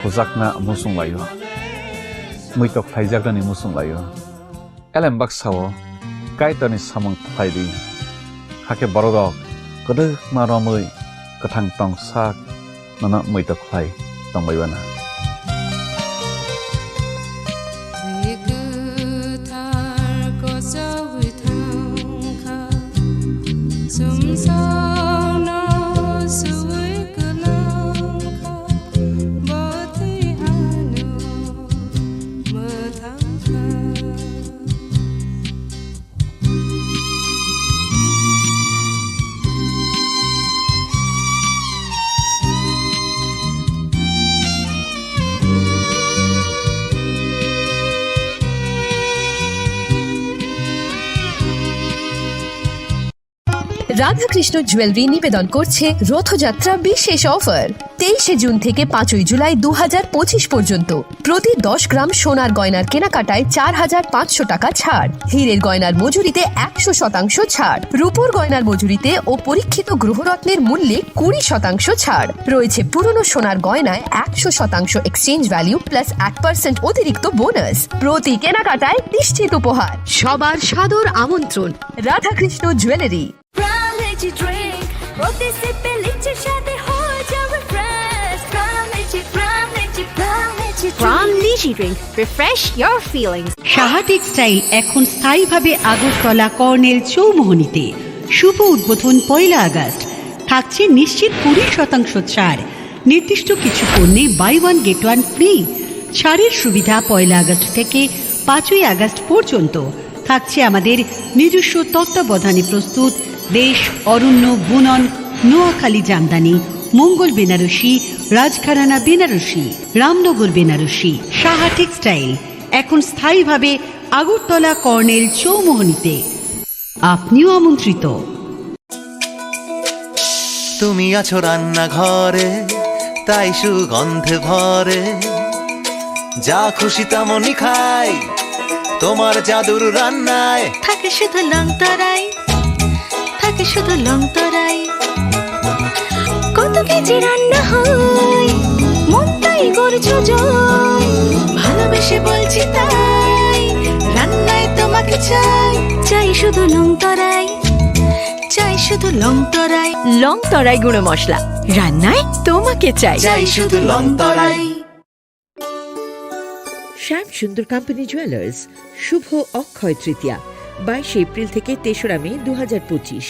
Khozakna musung layo. Muitok phaijakani musung layo. Elem baksawo kaitani samang phaidi. Hake borok kodok maromui kathang tong sak nana muitok phai tongbaibana. Radhakrishna jewellery নিবেদন করছে রথযাত্রা বিশেষ offer 23 June থেকে 5 জুলাই 2025 পর্যন্ত প্রতি 10 গ্রাম সোনার গয়নার কেনাকাটায় 4500 টাকা ছাড়, হীরের গয়নার মজুরিতে 100% ছাড়, রূপোর গয়নার মজুরিতে ও পরীক্ষিত গ্রহরত্নের মূল্যে 20% ছাড় রয়েছে। পুরনো সোনার গয়নায় 100% এক্সচেঞ্জ ভ্যালু প্লাস 1% অতিরিক্ত বোনাস। প্রতি কেনাকাটায় নিশ্চিত উপহার। সবার সাদর আমন্ত্রণ Radhakrishna jewellery. Refresh your feelings. Saha textile এখন স্থায়ীভাবে আগরতলা কর্নেল চৌমোহনীতে। শুভ উদ্বোধন 1 আগস্ট। থাকছে নিশ্চিত 20% ছাড়। নির্দিষ্ট কিছু পণ্যে buy one get one free. ছাড়ের সুবিধা 1 আগস্ট থেকে 5 আগস্ট পর্যন্ত। থাকছে আমাদের নিজস্ব তত্ত্বাবধানে প্রস্তুত দেশ অরণ্য বুনন নোয়াখালী জামদানি, মঙ্গল বেনারসি, রাজঘরানা বেনারসি, রামনগর বেনারসি। সাহা টেক্সটাইল এখন স্থায়ীভাবে আগরতলা কর্নেল চৌমোহনীতে। আপনিও আমন্ত্রিত। তুমি আছো রান্নাঘরে, তাই সুগন্ধে ভরে, যা খুশি তেমনই খাই তোমার জাদুর রান্নায়। থাকে শুধু লং তরাই, থাকে শুধু লং তরাই। কত কেজি রান্না হয়, মন তাই করছো জয়। ভালোবেসে বলছি তাই, রান্নায় তোমাকে চাই। চাই শুধু লং তরাই, চাই শুধু লং তরাই। লং তরাই গুঁড়ো মশলা, রান্নায় তোমাকে চাই। চাই শুধু লং তরাই। শ্যাম সুন্দর কোম্পানি জুয়েলার্স শুভ অক্ষয় তৃতীয়া 22 এপ্রিল থেকে 3রা মে 2025।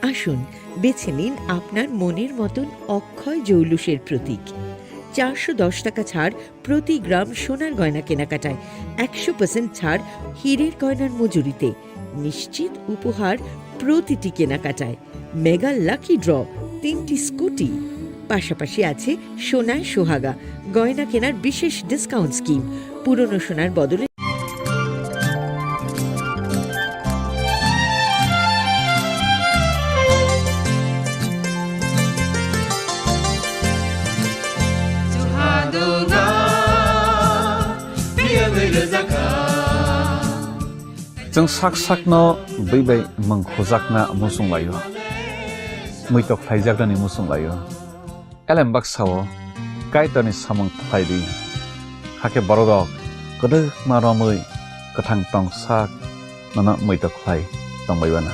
আসুন বেছে নিন আপনার মনের মতন অক্ষয় জৌলুসের প্রতীক। 410 টাকা ছাড় প্রতি গ্রাম সোনার গয়না কেনাকাটায়, 100% ছাড় হীরের গয়নার মজুরিতে, নিশ্চিত উপহার প্রতিটি কেনাকাটায়, মেগা লাকি ড্র 3টি স্কুটি। পাশাপাশি আছে সোনায় সোহাগা গয়না কেনার বিশেষ ডিসকাউন্ট স্কিম। পুরনো সোনার বদলে Jeng sak-sakno beibai mengkhozakna musung layo. Muitok phaijakani musung layo. Elem baksawo kaitani samang phaidi. Hake borok kodok maromui kathang tong sak nana muitok phai tongbaibana.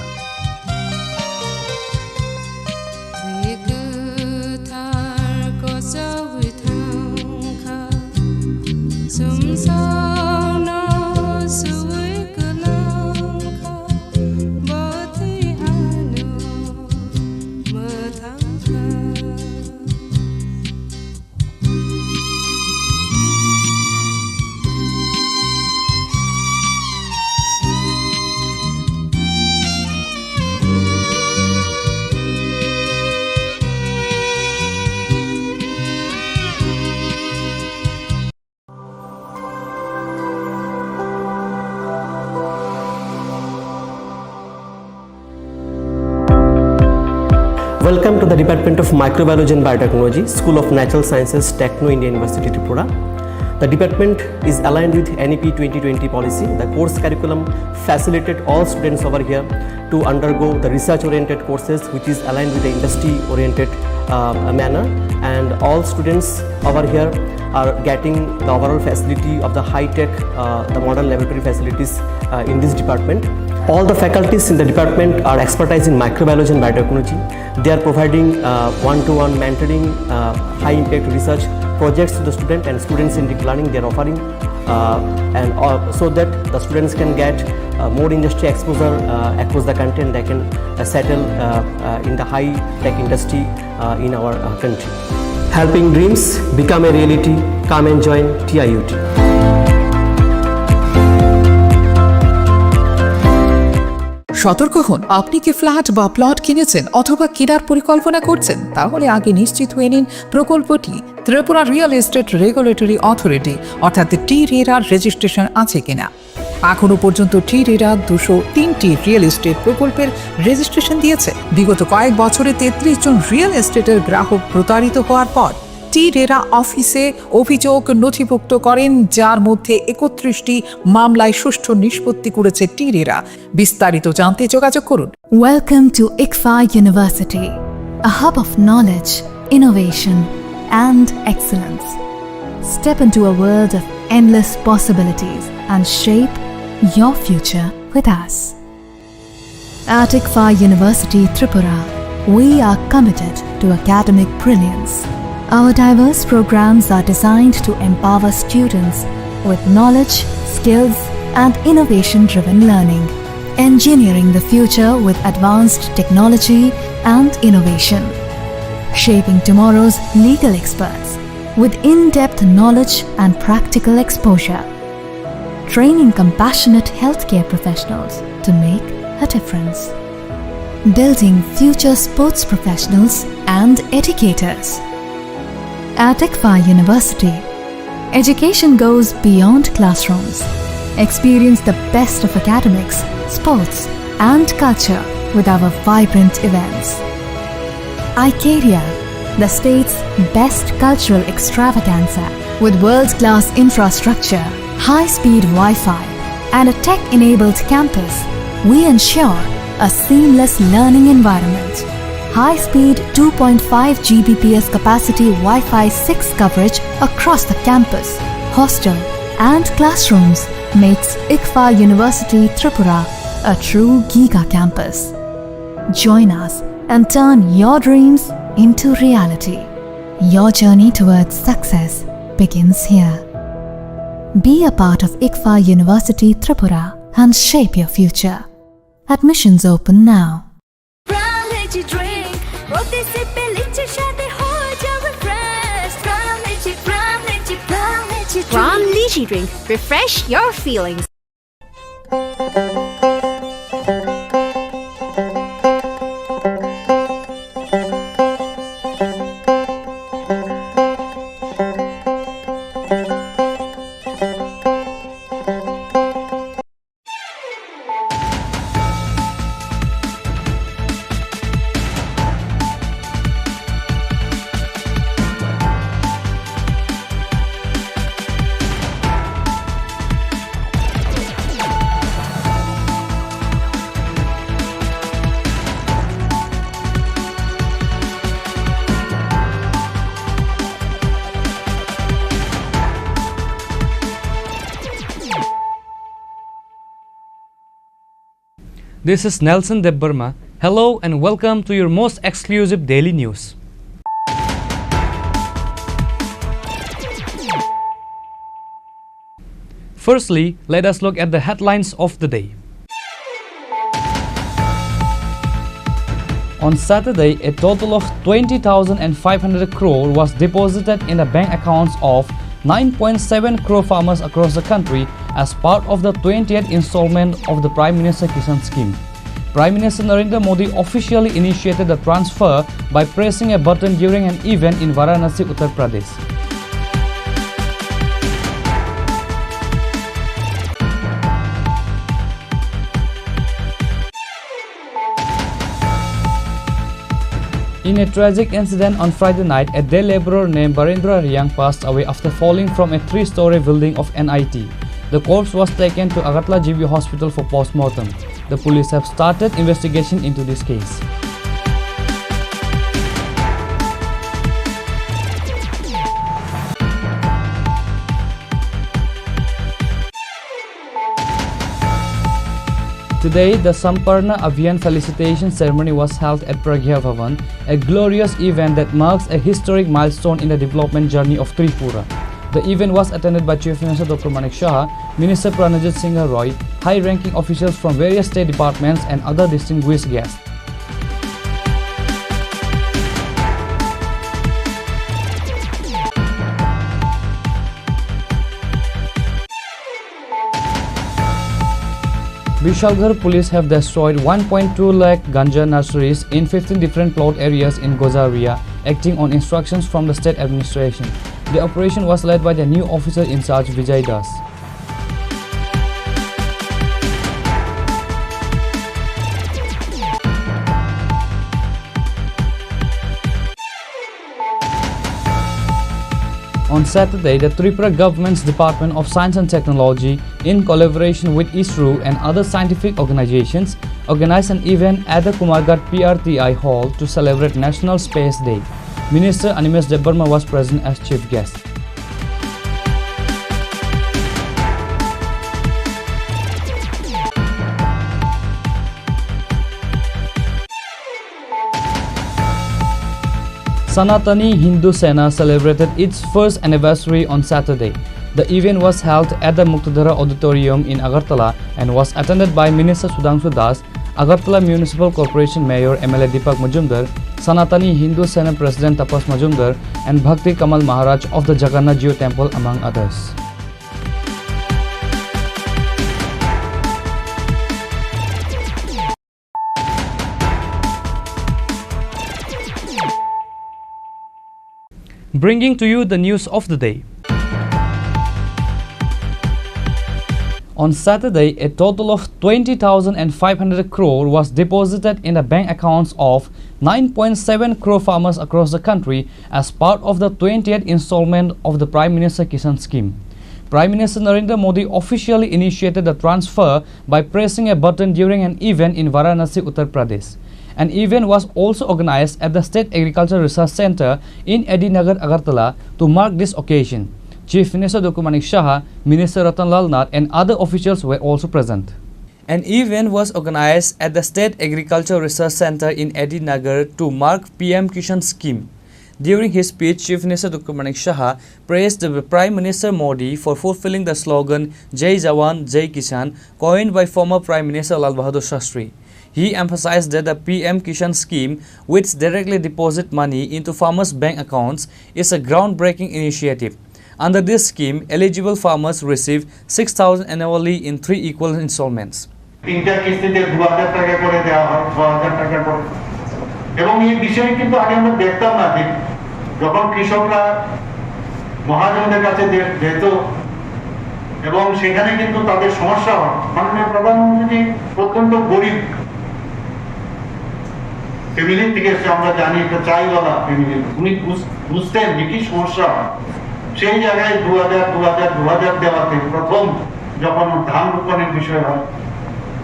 Welcome to the Department of Microbiology and Biotechnology, School of Natural Sciences, Techno India University, Tripura. The department is aligned with NEP 2020 policy. The course curriculum facilitated all students over here to undergo the research-oriented courses, which is aligned with the industry-oriented manner. And all students over here are getting the overall facility of the high-tech, the modern laboratory facilities in this department. All the faculties in the department are expertise in microbiology and biotechnology. They are providing one-to-one mentoring, high-impact research projects to the student and students in deep learning. They are offering so that the students can get more industry exposure across the country, and they can settle in the high-tech industry in our country. Helping dreams become a reality. Come and join TIUT. সতর্ক হন, আপনি কি flat বা plot কিনেছেন অথবা কেনার পরিকল্পনা করছেন? তাহলে আগে নিশ্চিত হয়ে নিন প্রকল্পটি Tripura real estate regulatory authority অর্থাৎ টি-রেরার রেজিস্ট্রেশন আছে কিনা। এখনো পর্যন্ত টি-রেরা 203টি রিয়েল এস্টেট প্রকল্পের রেজিস্ট্রেশন দিয়েছে। বিগত কয়েক বছরে 33 জন রিয়েল এস্টেটের গ্রাহক প্রতারিত হওয়ার পর টি-রেরা অফিসে অভিযোগ নথিভুক্ত করেন, যার মধ্যে 31টি মামলায় সুষ্ঠু নিষ্পত্তি করেছে টি-রেরা। বিস্তারিত জানতে যোগাযোগ করুন। Welcome to Englsih University, a hub of knowledge, innovation, and excellence. Step into a world of endless possibilities and shape your future with us. At Englsih University, Tripura, we are committed to academic brilliance. Our diverse programs are designed to empower students with knowledge, skills, and innovation-driven learning, engineering the future with advanced technology and innovation, shaping tomorrow's legal experts with in-depth knowledge and practical exposure, training compassionate healthcare professionals to make a difference, building future sports professionals and educators. At Englsih University, education goes beyond classrooms. Experience the best of academics, sports, and culture with our vibrant events. Icaria, the state's best cultural extravaganza, with world-class infrastructure, high-speed Wi-Fi, and a tech-enabled campus, we ensure a seamless learning environment. High-speed 2.5 Gbps capacity Wi-Fi 6 coverage across the campus, hostel, and classrooms makes Englsih University Tripura a true giga campus. Join us and turn your dreams into reality. Your journey towards success begins here. Be a part of Englsih University Tripura and shape your future. Admissions open now. Ram Lychee Drink. Refresh your feelings. This is Nelson Debbarma. Hello and welcome to your most exclusive daily news. Firstly, let us look at the headlines of the day. On Saturday, a total of 20,500 crore was deposited in the bank accounts of 9.7 crore farmers across the country as part of the 20th installment of the Prime Minister Kisan Scheme. Prime Minister Narendra Modi officially initiated the transfer by pressing a button during an event in Varanasi, Uttar Pradesh. In a tragic incident on Friday night, a day laborer named Barendra Riang passed away after falling from a 3-story building of NIT. The corpse was taken to Agatla GB Hospital for post-mortem. The police have started investigation into this case. Today, the Samparna Abhiyan felicitation ceremony was held at Pragya Bhavan, a glorious event that marks a historic milestone in the development journey of Tripura. The event was attended by Chief Minister Dr. Manik Shah, Minister Pranajit Singh Roy, high-ranking officials from various state departments and other distinguished guests. Vishalgarh police have destroyed 1.2 lakh ganja nurseries in 15 different plot areas in Gozaria, acting on instructions from the state administration. The operation was led by the new officer in charge Vijay Das. On Saturday, the Tripura government's Department of Science and Technology, in collaboration with ISRO and other scientific organizations, organized an event at the Kumarghat PRTI Hall to celebrate National Space Day. Minister Animesh Debbarma was present as chief guest. Sanatani Hindu Sena celebrated its first anniversary on Saturday. The event was held at the Muktadhara Auditorium in Agartala and was attended by Minister Sudhanshu Das, Agartala Municipal Corporation Mayor MLA Deepak Majumdar, Sanatani Hindu Sena President Tapas Majumdar, and Bhakti Kamal Maharaj of the Jagannath Jio Temple, among others. Bringing to you the news of the day. On Saturday, a total of 20,500 crore was deposited in the bank accounts of 9.7 crore farmers across the country as part of the 20th installment of the Prime Minister Kisan Scheme. Prime Minister Narendra Modi officially initiated the transfer by pressing a button during an event in Varanasi, Uttar Pradesh. An event was also organized at the State Agriculture Research Center in Edinagar, Agartala to mark this occasion. Chief Minister Dr. Manik Shah, Minister Ratan Lal Nath and other officials were also present. An event was organized at the State Agriculture Research Center in Edinagar to mark PM Kisan Scheme. During his speech, Chief Minister Dr. Manik Shah praised the Prime Minister Modi for fulfilling the slogan Jai Jawan, Jai Kisan, coined by former Prime Minister Lal Bahadur Shastri. He emphasized that the PM Kisan scheme, which directly deposits money into farmers' bank accounts, is a groundbreaking initiative. Under this scheme, eligible farmers receive 6,000 annually in 3 equal installments. Family থেকে আমরা জানি একটা chaiwala family, উনি বুঝতেন যে কি সমস্যা। সেই জায়গায় 2000 দেওয়াতে প্রথম যখন ধান রোপণের বিষয় হয়,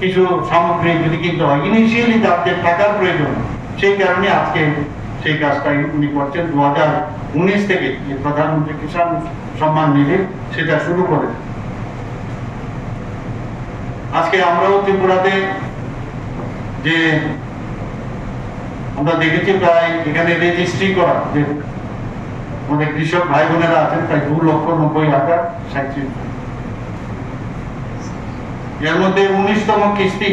কিছু সামগ্রী যদি কিনতে হয়, ইনিশিয়ালি যাদের টাকার প্রয়োজন, সেই কারণে আজকে সেই কাজটা উনি করছেন। 2019 থেকে যে প্রধানমন্ত্রী কিষাণ সম্মান নিধি সেটা শুরু করে। আজকে আমরাও ত্রিপুরাতে যে আমরা দেখেছি প্রায় এখানে রেজিস্ট্রি করা যে আমাদের কৃষক ভাই বোনেরা আছেন প্রায় 2,90,000 এর মধ্যে 19তম কিস্তি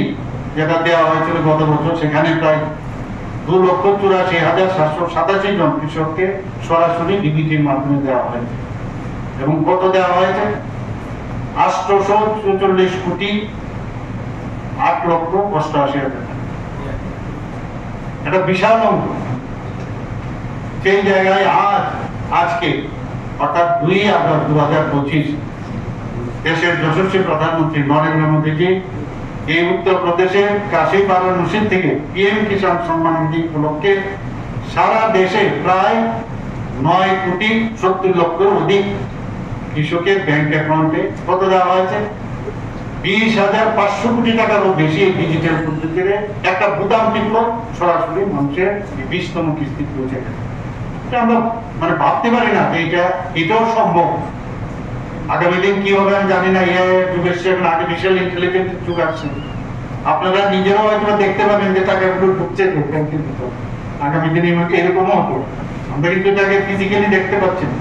যেটা দেওয়া হয়েছিল গত বছর, সেখানে প্রায় 2,84,787 জন কৃষককে সরাসরি ডিবিটির মাধ্যমে দেওয়া হয়েছে। এবং কত দেওয়া হয়েছে? 844,08,88,000 টাকা। এটা বিশাল অঙ্ক। সেই জায়গায় আজকে অর্থাৎ 2 আগস্ট 2025 দেশের যশস্বী প্রধানমন্ত্রী নরেন্দ্র মোদীজি এই উত্তরপ্রদেশের কাশী বারাণসী থেকে PM কিষাণ সম্মান নিধি উপলক্ষে সারা দেশে প্রায় 9,70,00,000 অধিক কৃষকের ব্যাংক অ্যাকাউন্টে কত দেওয়া হয়েছে? 20,500 কোটি টাকারও বেশি ডিজিটাল পদ্ধতিতে একটা বুতাম টিপল সরাসরি মানুষের 20তম কিস্তি পৌঁছে গেছে। আমরা মানে ভাবতে পারি না যে এটাও সম্ভব। আগামী দিন কি হবে আমি জানি না, যুগের আর্টিফিশিয়াল ইন্টেলিজেন্স যুগ আসছে, আপনারা নিজেরাও হয়তো দেখতে পাবেন যে টাকাগুলো ঢুকছে ব্যাংকের ভিতর। আগামী দিনে এরকমও হতো, আমরা কিন্তু এটাকে ফিজিক্যালি দেখতে পাচ্ছি না।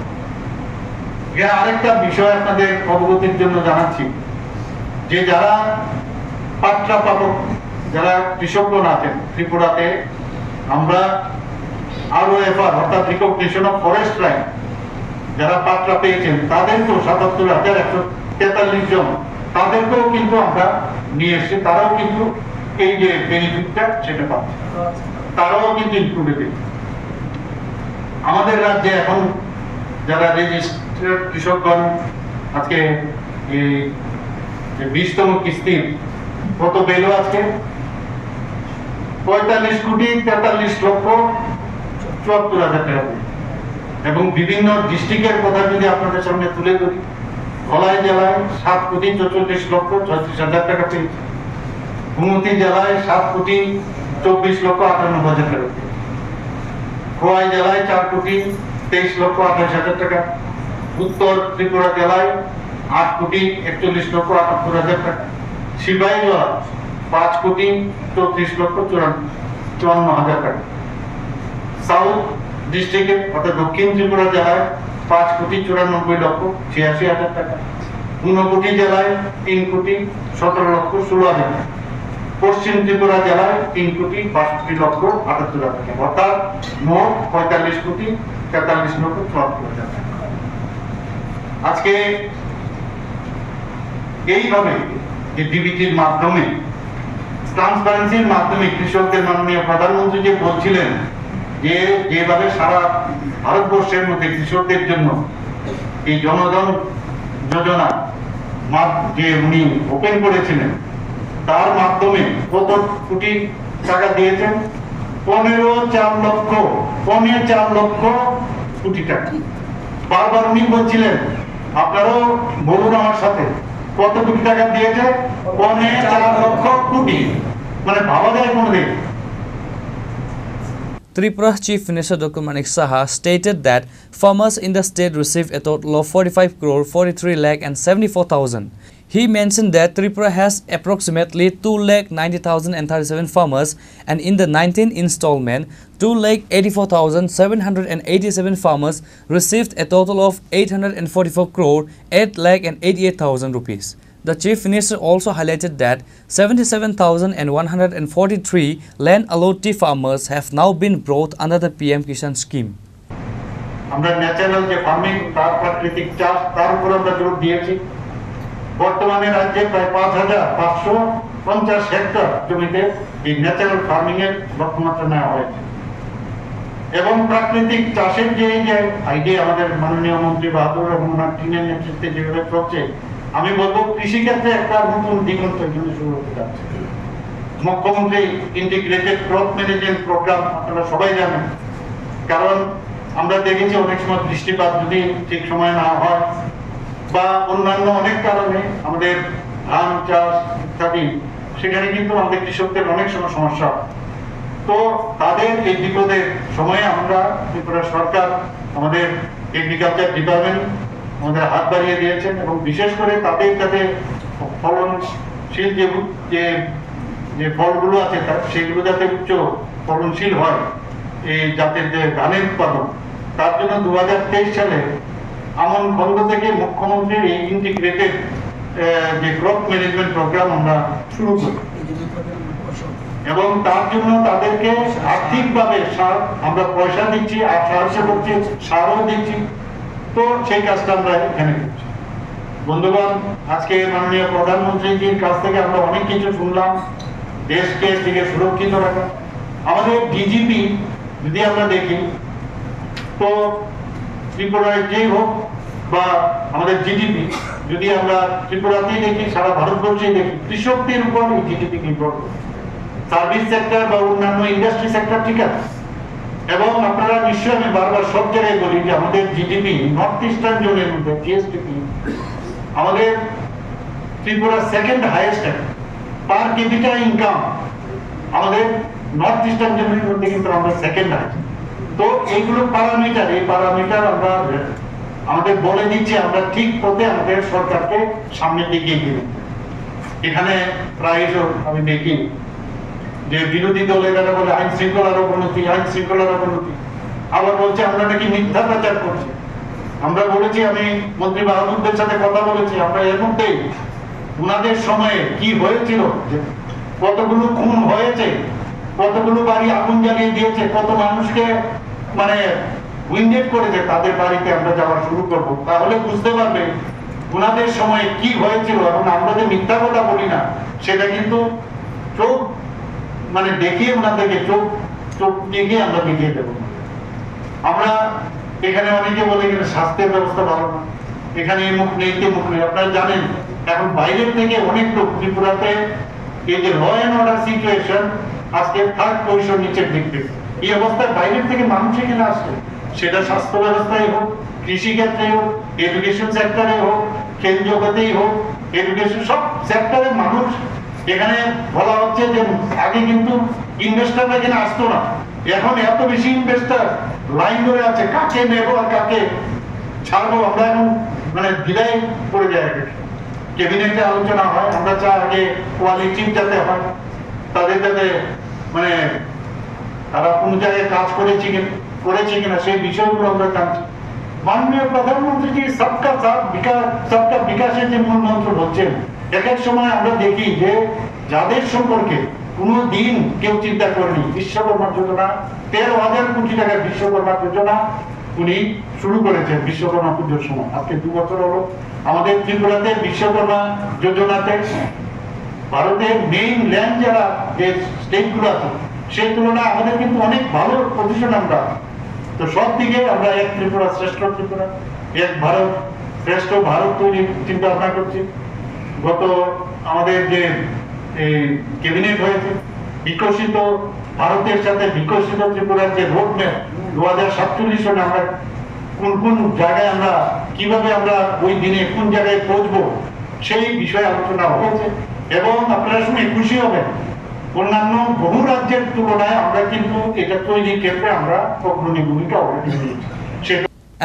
আরেকটা বিষয় আপনাদের অবগতির জন্য জানাচ্ছি যে যারা পাট্রা পাবক, যারা কৃষকগণ আছেন ত্রিপুরাতে, আমরা ROFR অর্থাৎ রিকগনিশন অফ ফরেস্ট রাইট, যারা পাট্রা পেয়েছেন তাদেরকেও ৭৭,১43 জন, তাদেরকেও কিন্তু আমরা নিয়ে এসেছি। তারাও কিন্তু এই যে বেনিফিটটা সেটা পাচ্ছে, তারাও কিন্তু ইনক্লুডেড। আমাদের রাজ্যে এখন যারা রেজিস্টার্ড কৃষকগণ আজকে এই 20তম কিস্তির কত পেল আজকে 45,43,74,74,000 টাকা। এবং বিভিন্ন ডিস্ট্রিক্টের কথা যদি আপনাদের সামনে তুলে ধরি, ধলাই জেলায় 7,44,36,36,000 টাকা পেয়েছে, গুমতি জেলায় 7,24,58,000 টাকা, খোয়াই জেলায় 4,23,28,000 টাকা, উত্তর ত্রিপুরা জেলায় 8,41,78,000 টাকা, সিপাহীজলা 5,34,54,000 টাকা, সাউথ ডিস্ট্রিক্টে অর্থাৎ দক্ষিণ ত্রিপুরা জেলায় 5,94,86,000 টাকা, ঊনকোটি জেলায় 3,17,16,000 টাকা, পশ্চিম ত্রিপুরা জেলায় 3,62,78,000 টাকা, অর্থাৎ মোট 45,43,74,000 টাকা। আজকে এইভাবে যে ডিবিটির মাধ্যমে, ট্রান্সপারেন্সির মাধ্যমে কৃষকদের মাননীয় প্রধানমন্ত্রী যে বলছিলেন যে যেভাবে সারা ভারতবর্ষের মধ্যে কৃষকদের জন্য এই জনধন যোজনা যে উনি ওপেন করেছিলেন, তার মাধ্যমে কত কোটি টাকা দিয়েছেন? 15,4 লক্ষ কোটি টাকা। বারবার উনি বলছিলেন, আপনারাও বলুন আমার সাথে, কত কোটি টাকা দিয়েছে? 15,4 লক্ষ কোটি। মানে ভাবা যায় কোনদিন? Tripura Chief Minister Dr. Manik Saha stated that farmers in the state received a total of 45,43,74,000. He mentioned that Tripura has approximately 2,90,037 farmers, and in the 19th installment, 2,84,787 farmers received a total of 844,888,000 rupees. The Chief Minister also highlighted that 77,143 land allotee farmers have now been brought under the PM Kisan scheme. আমরা natural যে farming, তার প্রাকৃতিক চাষ, তার উপর আমরা জোর দিয়েছি। বর্তমানে রাজ্যে প্রায় 5,550 হেক্টর জমিতে এই ন্যাচারাল ফার্মিং এর লক্ষ্যমাত্রা নেওয়া হয়েছে। এবং প্রাকৃতিক চাষের যে আইডিয়া আমাদের মাননীয় মন্ত্রী বাহাদুর এবং ওনার টিমের নেতৃত্বে যেভাবে চলছে, আমি বলবো কৃষিক্ষেত্রে একটা নতুন দিগন্ত এখানে শুরু হতে যাচ্ছে। মুখ্যমন্ত্রী ইন্টিগ্রেটেড ক্রপ ম্যানেজমেন্ট প্রোগ্রাম আপনারা সবাই জানেন। কারণ আমরা দেখেছি অনেক সময় বৃষ্টিপাত যদি ঠিক সময় না হয় বা অন্যান্য অনেক কারণে আমাদের ধান চাষ ইত্যাদি, সেখানে কিন্তু আমাদের কৃষকদের অনেক সময় সমস্যা। তো তাদের এই বিপদের সময়ে আমরা ত্রিপুরা সরকার, আমাদের এগ্রিকালচার ডিপার্টমেন্ট আমাদের হাত বাড়িয়ে দিয়েছেন এবং বিশেষ করে তাদের যাতে ফলনশীল যে ফলগুলো আছে সেগুলো যাতে উচ্চ ফলনশীল হয়, এই জাতের যে ধানের উৎপাদন, তার জন্য 2023 সালে আমন খন্ড থেকে মুখ্যমন্ত্রীর এই ইন্টিগ্রেটেড যে ক্রপ ম্যানেজমেন্ট প্রোগ্রাম আমরা শুরু করি এবং তার জন্য তাদেরকে আর্থিকভাবে আমরা পয়সা দিচ্ছি আর সাহায্য করছি, সারও দিচ্ছি। তো সেই কাজটা আমরা এখানে করছি। বন্ধুগণ, আজকে মাননীয় প্রধানমন্ত্রীজির কাছ থেকে আমরা অনেক কিছু শুনলাম, দেশকে থেকে সুরক্ষিত রাখা। আমাদের ডিজিপি যদি আমরা দেখি, তো ত্রিপুরায় যেই হোক বা আমাদের জিডিপি যদি আমরা ত্রিপুরাতেই দেখি, সারা ভারতবর্ষেই দেখি, কৃষকদের উপর এই জিডিপি নির্ভর করে। সার্ভিস সেক্টর বা অন্যান্য ইন্ডাস্ট্রি সেক্টর ঠিক আছে। এবং আপনারা নিশ্চয়ই, আমি বারবার সব জায়গায় বলি যে আমাদের জিডিপি নর্থ ইস্টার্ন জোনের মধ্যে জিএসডিপি আমাদের ত্রিপুরা সেকেন্ড হাইয়েস্ট পার ক্যাপিটা ইনকাম আমাদের নর্থ ইস্টার্ন জোনের মধ্যে কিন্তু আমরা সেকেন্ড হাইয়েস্ট। তো এইগুলো প্যারামিটার, এই প্যারামিটার আমরা আমাদের বলে দিচ্ছি আমরা ঠিক পথে আমাদের সরকারকে সামনের দিকে এগিয়ে নিতে। এখানে প্রায়শ আমি দেখি যে বিরোধী দলের এরা বলে আইন শৃঙ্খলার অবনতি, আইন শৃঙ্খলার অবনতি, আবার বলছে আমরা নাকি মিথ্যা প্রচার করছি। আমরা বলেছি, আমি মন্ত্রী বাহাদুরদের সাথে কথা বলেছি, আমরা এর মধ্যেই উনাদের সময়ে কি হয়েছিল, কতগুলো খুন হয়েছে, কতগুলো বাড়ি আগুন জ্বালিয়ে দিয়েছে, কত মানুষকে মানে উইন্ডেড করেছে, তাদের বাড়িতে আমরা যাওয়া শুরু করব, তাহলে বুঝতে পারবে উনাদের সময়ে কি হয়েছিল। এবং আমরা যে মিথ্যা কথা বলি না, সেটা কিন্তু চোখ মানে দেখিয়ে ওনাদেরকে চোখ দেখিয়ে আমরা দেখিয়ে দেবো। আমরা এখানে অনেকে বলে এখানে স্বাস্থ্যের ব্যবস্থা ভালো না, এখানে এই মুখ নেই তে মুখ নেই। আপনারা জানেন এখন বাইরের থেকে অনেক লোক ত্রিপুরাতে এই যে ল অ্যান্ড অর্ডার সিচুয়েশন আজকে থার্ড পজিশন নিচের দিক থেকে, এই অবস্থায় বাইরের থেকে মানুষ এখানে আসছে, সেটা স্বাস্থ্য ব্যবস্থায় হোক, কৃষি ক্ষেত্রে হোক, এডুকেশন সেক্টরে হোক, খেল জগতেই হোক, এডুকেশন সব সেক্টরে মানুষ এখানে বলা হচ্ছে যে আগে কিন্তু ইনভেস্টাররা এখানে আসতো না, এখন এত বেশি ইনভেস্টার লাইন ধরে আছে, কাকে নেব আর কাকে ছাড়বো। আমরা এখন মানে বিদায় করে যাই, ক্যাবিনেটে আলোচনা হয়, আমরা চাই আগে কোয়ালিটি যাতে হয়, তাদের যাতে মানে তারা কোন জায়গায় কাজ করেছে কিনা সেই বিষয়গুলো আমরা জানছি। মাননীয় প্রধানমন্ত্রী জি সবকা সাথ বিকাশ, সবকা বিকাশের যে মূল মন্ত্র বলছেন, এক এক সময় আমরা দেখি যে যাদের সম্পর্কে কোনো দিন কেউ চিন্তা করেনি, বিশ্বকর্মা যোজনা 13,000 কোটি টাকার বিশ্বকর্মা যোজনা উনি শুরু করেছেন বিশ্বকর্মা পুজোর সময়। আজকে 2 বছর হলো আমাদের ত্রিপুরাতে বিশ্বকর্মা যোজনাতে ভারতের মেইন ল্যান্ড যারা যে স্টেটগুলো আছে সেই তুলনায় আমাদের কিন্তু অনেক ভালো পজিশন আমরা। তো সব দিকে আমরা এক ত্রিপুরা শ্রেষ্ঠ ত্রিপুরা, এক ভারত শ্রেষ্ঠ ভারত তৈরির চিন্তা ভাবনা করছি। গত আমাদের যে ক্যাবিনেট হয়েছে বিকশিত ভারতের সাথে বিকশিত ত্রিপুরার যে রোড ম্যাপ 2047 সনে আমরা কোন জায়গায় আমরা কিভাবে আমরা ওই দিনে কোন জায়গায় পৌঁছবো সেই বিষয়ে আলোচনা হয়েছে। এবং আপনারা শুনে খুশি হবেন, অন্যান্য বহু রাজ্যের তুলনায় আমরা কিন্তু এটা তৈরির ক্ষেত্রে আমরা অগ্রণী ভূমিকা অলরেডি নিয়েছি।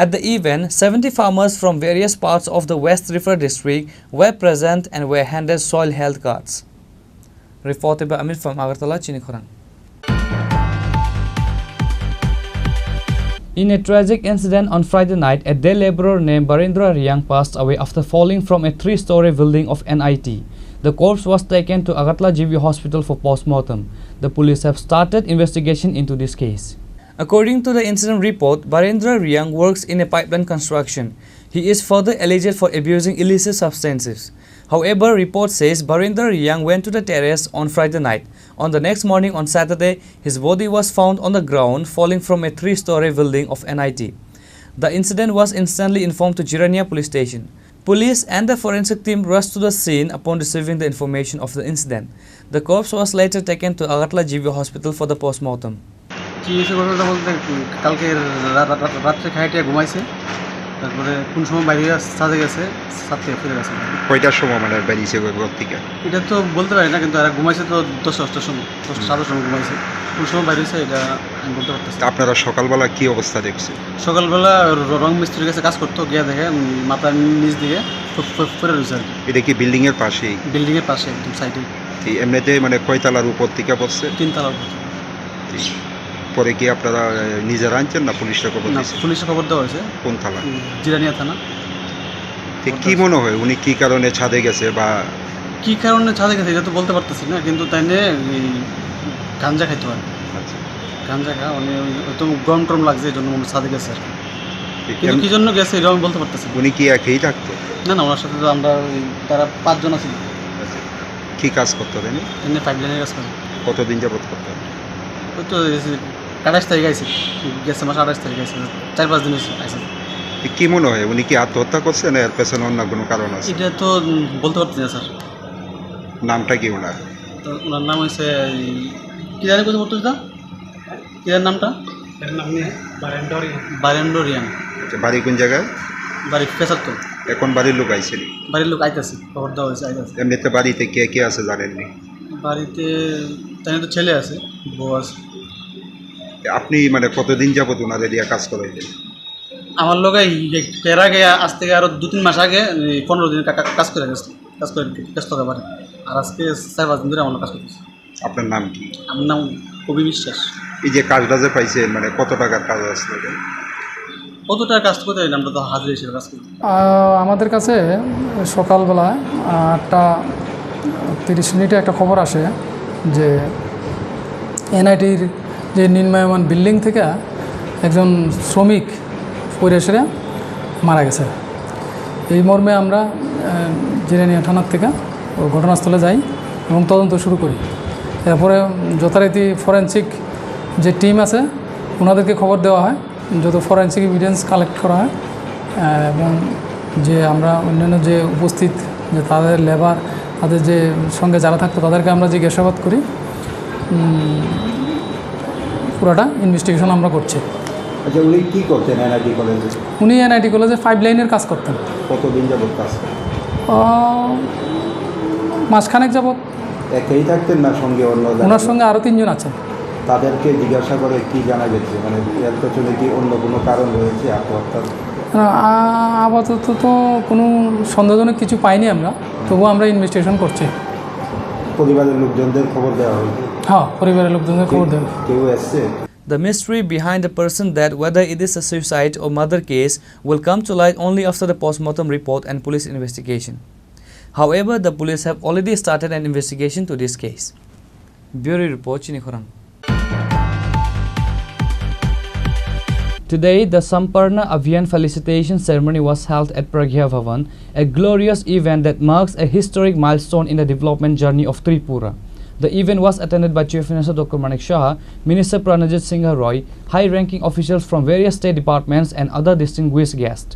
At the event, 70 farmers from various parts of the West Tripura district were present and were handed soil health cards. Reported by Amir from Agartala, Chini Khorang. In a tragic incident on Friday night, a day laborer named Barendra Riang passed away after falling from a 3-story building of NIT. The corpse was taken to Agartala GV Hospital for post-mortem. The police have started investigation into this case. According to the incident report, Barendra Riang works in a pipeline construction. He is further alleged for abusing illicit substances. However, report says Barendra Riang went to the terrace on Friday night. On the next morning on Saturday, his body was found on the ground falling from a 3-story building of NIT. The incident was instantly informed to Jirania police station. Police and the forensic team rushed to the scene upon receiving the information of the incident. The corpse was later taken to Agartala GV Hospital for the post-mortem. কি এসে ঘটনাটা বলতে কালকে রাত্রে খাইটিয়া ঘুমাইছে, তারপরে কোন সময় বাইরে সাজে গেছে, সাত থেকে ফিরে গেছে। কয়টার সময় মানে বেরিয়েছে ঘর থেকে? এটা তো বলতে পারি না, কিন্তু এরা ঘুমাইছে তো 10-8টার সময়, 10-7টার সময় ঘুমাইছে। কোন সময় বাইরে হয়েছে এটা আমি বলতে পারতেছি। আপনারা সকালবেলা কি অবস্থা দেখছে? সকালবেলা রং মিস্ত্রির কাছে কাজ করতো, গিয়ে দেখে মাথার নিচ দিকে পড়ে রয়েছে আর কি। এটা কি বিল্ডিংয়ের পাশেই? বিল্ডিংয়ের পাশে একদম সাইডে। এমনিতে মানে কয়তলার উপর থেকে পড়ছে? 3 তলার উপর। পরে কি আপনারা নিজেরা আনছেন না পুলিশে খবর দিয়েছেন? পুলিশে খবর দেওয়া হয়েছে। কোন থানা? জিরানিয়া থানা। কি মনে হয় উনি কি কারণে ছাদে গেছে বা কি কারণে ছাদে গেছে এটা তো বলতে পারতেছি না, কিন্তু তাই নিয়ে গাঞ্জা খাইতে হয়। আচ্ছা, গাঞ্জা খা উনি হয়তো গরম টরম লাগছে এই জন্য ছাদে গেছে আর কি। কিন্তু কি জন্য গেছে এটা আমি বলতে পারতেছি। উনি কি একাই থাকতো? না না, ওনার সাথে তো আমরা তারা 5 জন আছি। আচ্ছা, কি কাজ করতো তিনি? তিনি পাইপলাইনের কাজ করেন। কতদিন যাবত করতেন? ওই তো 28 তারিখ আইছে, গেছে মাসে 28 তারিখ আইছে, 4-5 দিন আইছে। কি মনে হয় উনি কি আত্মহত্যা করছে না এর পেছনে অন্য কোনো কারণ আছে? এটা তো বলতে পারতেছি না স্যার। নামটা কি ওনার? তো ওনার নাম হয়েছে কি জানি কোথাও বলতে না, কি জানি নামটা? এর নাম নিয়ে বারেন্দ্র রিয়াং। বাড়ি কোন জায়গায়? বাড়ি পেশার তো। এখন বাড়ির লোক আইছেন? বাড়ির লোক আইতেছে, খবর দেওয়া হয়েছে, আইতেছে। এমনিতে বাড়িতে কে কে আছে জানেননি? বাড়িতে তাই তো ছেলে আছে, বউ আছে। আপনি মানে কতদিন যাবত ওনাদের দিয়ে কাজ করাইলেন? আমার লগে এর আগে আজ থেকে আরো 2-3 মাস আগে 15 দিন কাজ করে গেছে, কাজ করে করতে পারে। আর আজকে 4-5 দিন ধরে আমার কাজ করতেছে। আপনার নাম কি? আমার নাম কবি বিশ্বাস। এই যে কাজটা যে পাইছে মানে কত টাকার কাজ আসলে? কত টাকা কাজ করতে হয় আমরা তো হাজির হিসেবে কাজ করি। আমাদের কাছে সকালবেলা 8:30 একটা খবর আসে যে এনআইটির যে নির্মায়মান বিল্ডিং থেকে একজন শ্রমিক পড়ে সেরে মারা গেছে। এই মর্মে আমরা জিরানিয়া থানার থেকে ঘটনাস্থলে যাই এবং তদন্ত শুরু করি। এরপরে যথারীতি ফরেন্সিক যে টিম আছে ওনাদেরকে খবর দেওয়া হয়, যত ফরেন্সিক এভিডেন্স কালেক্ট করা হয় এবং যে আমরা অন্যান্য যে উপস্থিত যে তাদের লেবার, তাদের যে সঙ্গে যারা থাকতো তাদেরকে আমরা জিজ্ঞাসাবাদ করি। পুরোটা ইনভেস্টিগেশন আমরা করছি। আচ্ছা, উনি কী করতেন এনআইটি কলেজে? উনি এনআইটি কলেজে 5 লাইনের কাজ করতেন। কতদিন যাবত কাজ করেন? মাসখানেক যাবত। একাই থাকতেন না সঙ্গে অন্য? ওনার সঙ্গে আরও 3 জন আছেন। তাদেরকে জিজ্ঞাসা করে কি জানা গেছে, মানে এর পেছনে কি অন্য কোনো কারণ রয়েছে আত্মহত্যার? আপাতত তো কোনো সন্দেহজনক কিছু পাইনি আমরা, তবুও আমরা ইনভেস্টিগেশন করছি। পরিবারের লোকজনদের খবর দেওয়া হয়েছে? হ্যাঁ, পরিবারের লোকজনদের খবর দেওয়া। কেউ এসছে? The mystery behind the person that whether it is a suicide or murder case will come to light only after the post-mortem report and police investigation. However, the police have already started an investigation to this case. Bureau Report, Chini Khorang. Today, the Samparna Abhiyan felicitation ceremony was held at Pragya Bhavan, a glorious event that marks a historic milestone in the development journey of Tripura. The event was attended by Chief Minister Dr. Manik Shah, Minister Pranajit Singh Roy, high-ranking officials from various state departments and other distinguished guests.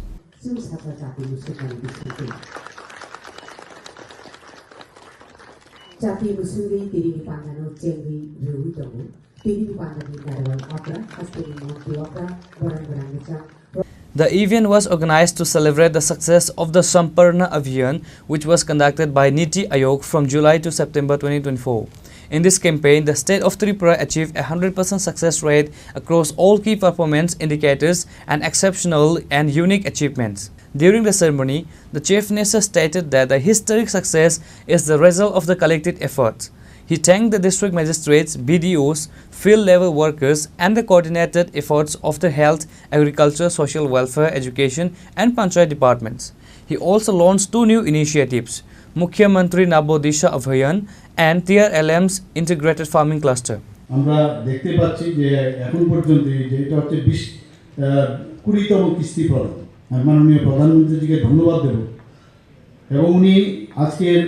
The event was organized to celebrate the success of the Samparna Abhiyan, which was conducted by Niti Aayog from July to September 2024. In this campaign, the state of Tripura achieved a 100% success rate across all key performance indicators and exceptional and unique achievements. During the ceremony, the Chief Minister stated that the historic success is the result of the collective efforts. He thanked the district magistrates, BDOs, field level workers and the coordinated efforts of the health, agriculture, social welfare, education and panchayat departments. He also launched 2 new initiatives, Mukhya Mantri Nabodisha Abhiyan and TRLM's integrated farming cluster. আমরা দেখতে পাচ্ছি যে এখন পর্যন্ত যেটা হচ্ছে 20তম কিস্তি প্রদান। মাননীয় প্রধানমন্ত্রীজিকে ধন্যবাদ দেব এবং উনি আজকের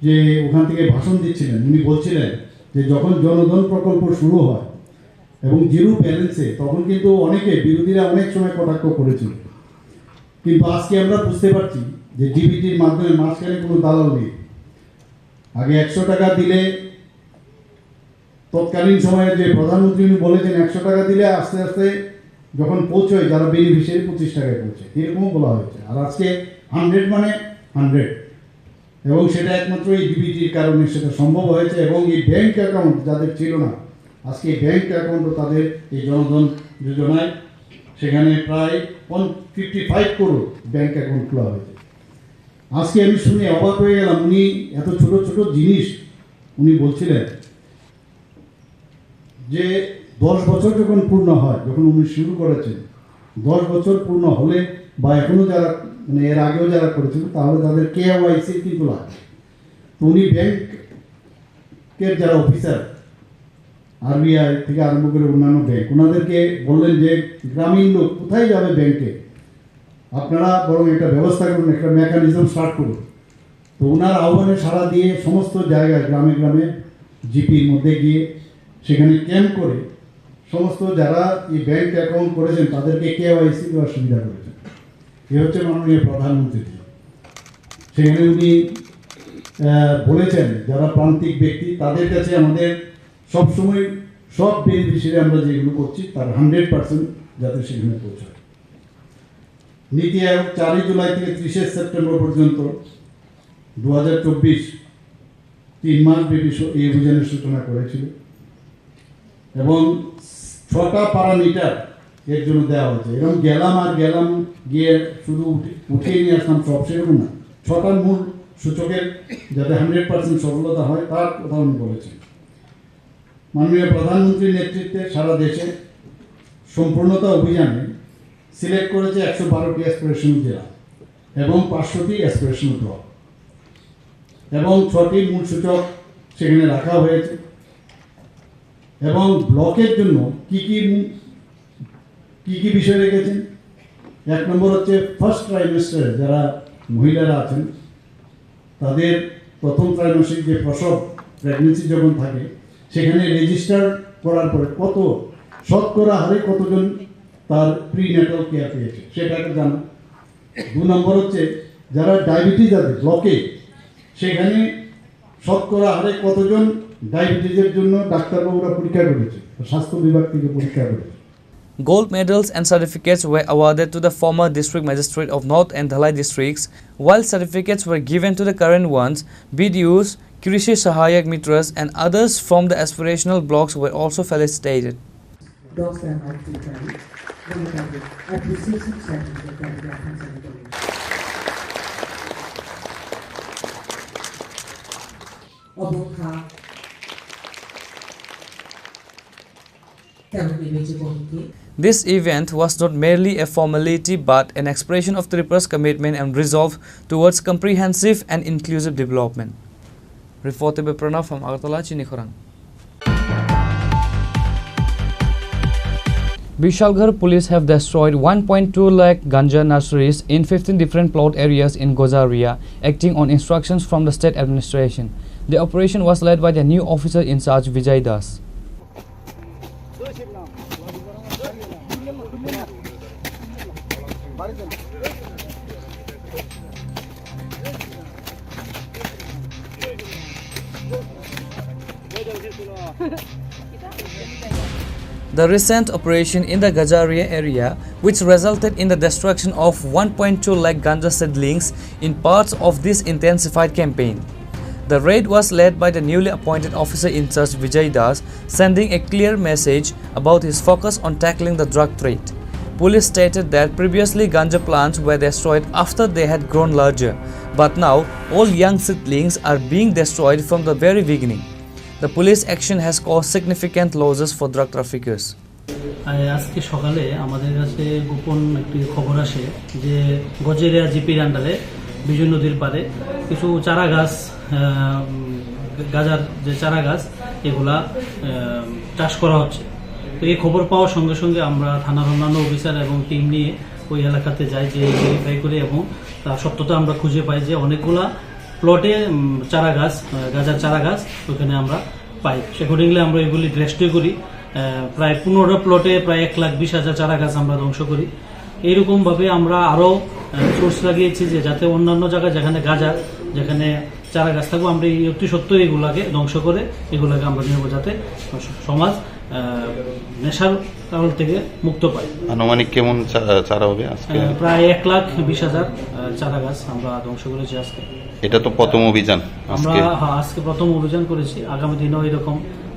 যে ওখান থেকে ভাষণ দিচ্ছিলেন উনি বলছিলেন যে যখন জনধন প্রকল্প শুরু হয় এবং জিরো ব্যালেন্সে তখন কিন্তু অনেকে বিরোধীরা অনেক সময় কটাক্ষ করেছিল, কিন্তু আজকে আমরা বুঝতে পারছি যে ডিবিটির মাধ্যমে মাঝখানে কোনো দালাল নেই। আগে 100 টাকা দিলে তৎকালীন সময়ে যে প্রধানমন্ত্রী উনি বলেছেন 100 টাকা দিলে আস্তে আস্তে যখন পৌঁছয় যারা বেনিফিশিয়ারি 25 টাকায় পৌঁছায়, এরকমও বলা হয়েছে। আর আজকে 100 মানে 100, এবং সেটা একমাত্র এই ডিবিটির কারণে সেটা সম্ভব হয়েছে। এবং এই ব্যাংক অ্যাকাউন্ট যাদের ছিল না, আজকে ব্যাংক অ্যাকাউন্টও তাদের এই জনধন যোজনায় সেখানে প্রায় 55 করোড় ব্যাংক অ্যাকাউন্ট খোলা হয়েছে। আজকে আমি শুনে অবাক হয়ে গেলাম, উনি এত ছোট ছোট জিনিস উনি বলছিলেন যে 10 বছর যখন পূর্ণ হয়, যখন উনি শুরু করেছেন 10 বছর পূর্ণ হলে বা এখনও যারা মানে এর আগেও যারা করেছিল তাহলে তাদের KYC কিন্তু লাগে। তো উনি ব্যাংকের যারা অফিসার RBI থেকে আরম্ভ করে অন্যান্য ব্যাংক, ওনাদেরকে বললেন যে গ্রামীণ লোক কোথায় যাবে ব্যাংকে, আপনারা বরং একটা ব্যবস্থা করুন, একটা মেকানিজম স্টার্ট করুন। তো ওনার আহ্বানে সাড়া দিয়ে সমস্ত জায়গায় গ্রামে গ্রামে জিপির মধ্যে গিয়ে সেখানে ক্যাম্প করে সমস্ত যারা এই ব্যাংক অ্যাকাউন্ট করেছেন তাদেরকে KYC দেওয়ার সুবিধা করেছেন। এ হচ্ছে মাননীয় প্রধানমন্ত্রী। সেখানে উনি বলেছেন যারা প্রান্তিক ব্যক্তি তাদের কাছে আমাদের সবসময় সব বেনিফিশিয়ারি আমরা যেগুলো করছি তার 100% যাতে সেখানে পৌঁছায়। নীতি আয়োগ 4 জুলাই থেকে 30 সেপ্টেম্বর পর্যন্ত 2024 3 মাস ব্যাপী এই অভিযানের সূচনা করেছিল এবং 6টা প্যারামিটার এর জন্য দেওয়া হয়েছে। এরকম গেলাম গিয়ে শুধু উঠিয়ে নিয়ে আসলাম সব, সেরকম না। 6টা মূল সূচকের যাতে 100% সফলতা হয় তার কথা উনি বলেছেন। মাননীয় প্রধানমন্ত্রীর নেতৃত্বে সারা দেশে সম্পূর্ণতা অভিযানে সিলেক্ট করেছে 112টি অ্যাসপিরেশনাল জেলা এবং 500টি অ্যাসপিরেশনাল ব্লক এবং 6টি মূল সূচক সেখানে রাখা হয়েছে। এবং ব্লকের জন্য কি কি বিষয় রেখেছেন? 1 নম্বর হচ্ছে ফার্স্ট ট্রাইমেস্টারে যারা মহিলারা আছেন তাদের প্রথম ত্রৈমাসিক যে প্রসব প্রেগনেন্সি যখন থাকে সেখানে রেজিস্টার করার পরে কত শতকরা হারে কতজন তার প্রিন্যাটাল কেয়ার পেয়েছে সেটা জানা। 2 নম্বর হচ্ছে যারা ডায়াবেটিস আছে ব্লকে সেখানে শতকরা হারে কতজন ডায়াবেটিসের জন্য ডাক্তারবাবুরা পরীক্ষা করেছে, স্বাস্থ্য বিভাগ থেকে পরীক্ষা করেছে। Gold medals and certificates were awarded to the former district magistrate of North and Dhalai districts, while certificates were given to the current ones. BDUs, Krishi Sahayak Mitras and others from the aspirational blocks were also felicitated. This event was not merely a formality but an expression of Tripura's commitment and resolve towards comprehensive and inclusive development. Reported by Pranav from Agartala, Chini Khorang. Bishalgarh police have destroyed 1.2 lakh ganja nurseries in 15 different plot areas in Gozaria, acting on instructions from the state administration. The operation was led by the new officer in charge Vijay Das. The recent operation in the Gajaria area, which resulted in the destruction of 1.2 lakh ganja seedlings in parts of this intensified campaign. The raid was led by the newly appointed officer in charge Vijay Das, sending a clear message about his focus on tackling the drug trade. Police stated that previously ganja plants were destroyed after they had grown larger, but now all young seedlings are being destroyed from the very beginning. The police action has caused significant losses for drug traffickers. আজকে সকালে আমাদের কাছে গোপন একটি খবর আসে যে গজেরিয়া জিপির আন্ডারে বিজয় নদীর পাড়ে কিছু চারা গাছ, গাজার যে চারা গাছ এগুলা চাষ করা হচ্ছে। তো এই খবর পাওয়ার সঙ্গে সঙ্গে আমরা থানার অন্যান্য অফিসার এবং টিম নিয়ে ওই এলাকাতে যাই, যে ভেরিফাই করি এবং তার সত্যতা আমরা খুঁজে পাই যে অনেকগুলা প্লটে চারা গাছ, গাজার চারা গাছ ওখানে আমরা পাই। অ্যাকর্ডিংলি আমরা এগুলি রেস্ট্রি করি। প্রায় 15টা প্লটে প্রায় 1,20,000 চারা গাছ আমরা ধ্বংস করি। এইরকমভাবে আমরা আরও সোর্স লাগিয়েছি যে যাতে অন্যান্য জায়গায় যেখানে গাজা, যেখানে চারা গাছ থাকবো আমরা অতি সত্ত্বর এগুলাকে ধ্বংস করে এগুলাকে আমরা নেব যাতে সমাজ নেশার কারণ থেকে মুক্ত পায়। আনুমানিক কেমন চারা হবে আজকে? প্রায় 1,20,000 চারা গাছ আমরা ধ্বংস করেছি আজকে। এটা তো প্রথম অভিযান, আমরা আজকে প্রথম অভিযান করেছি, আগামী দিনেও এরকম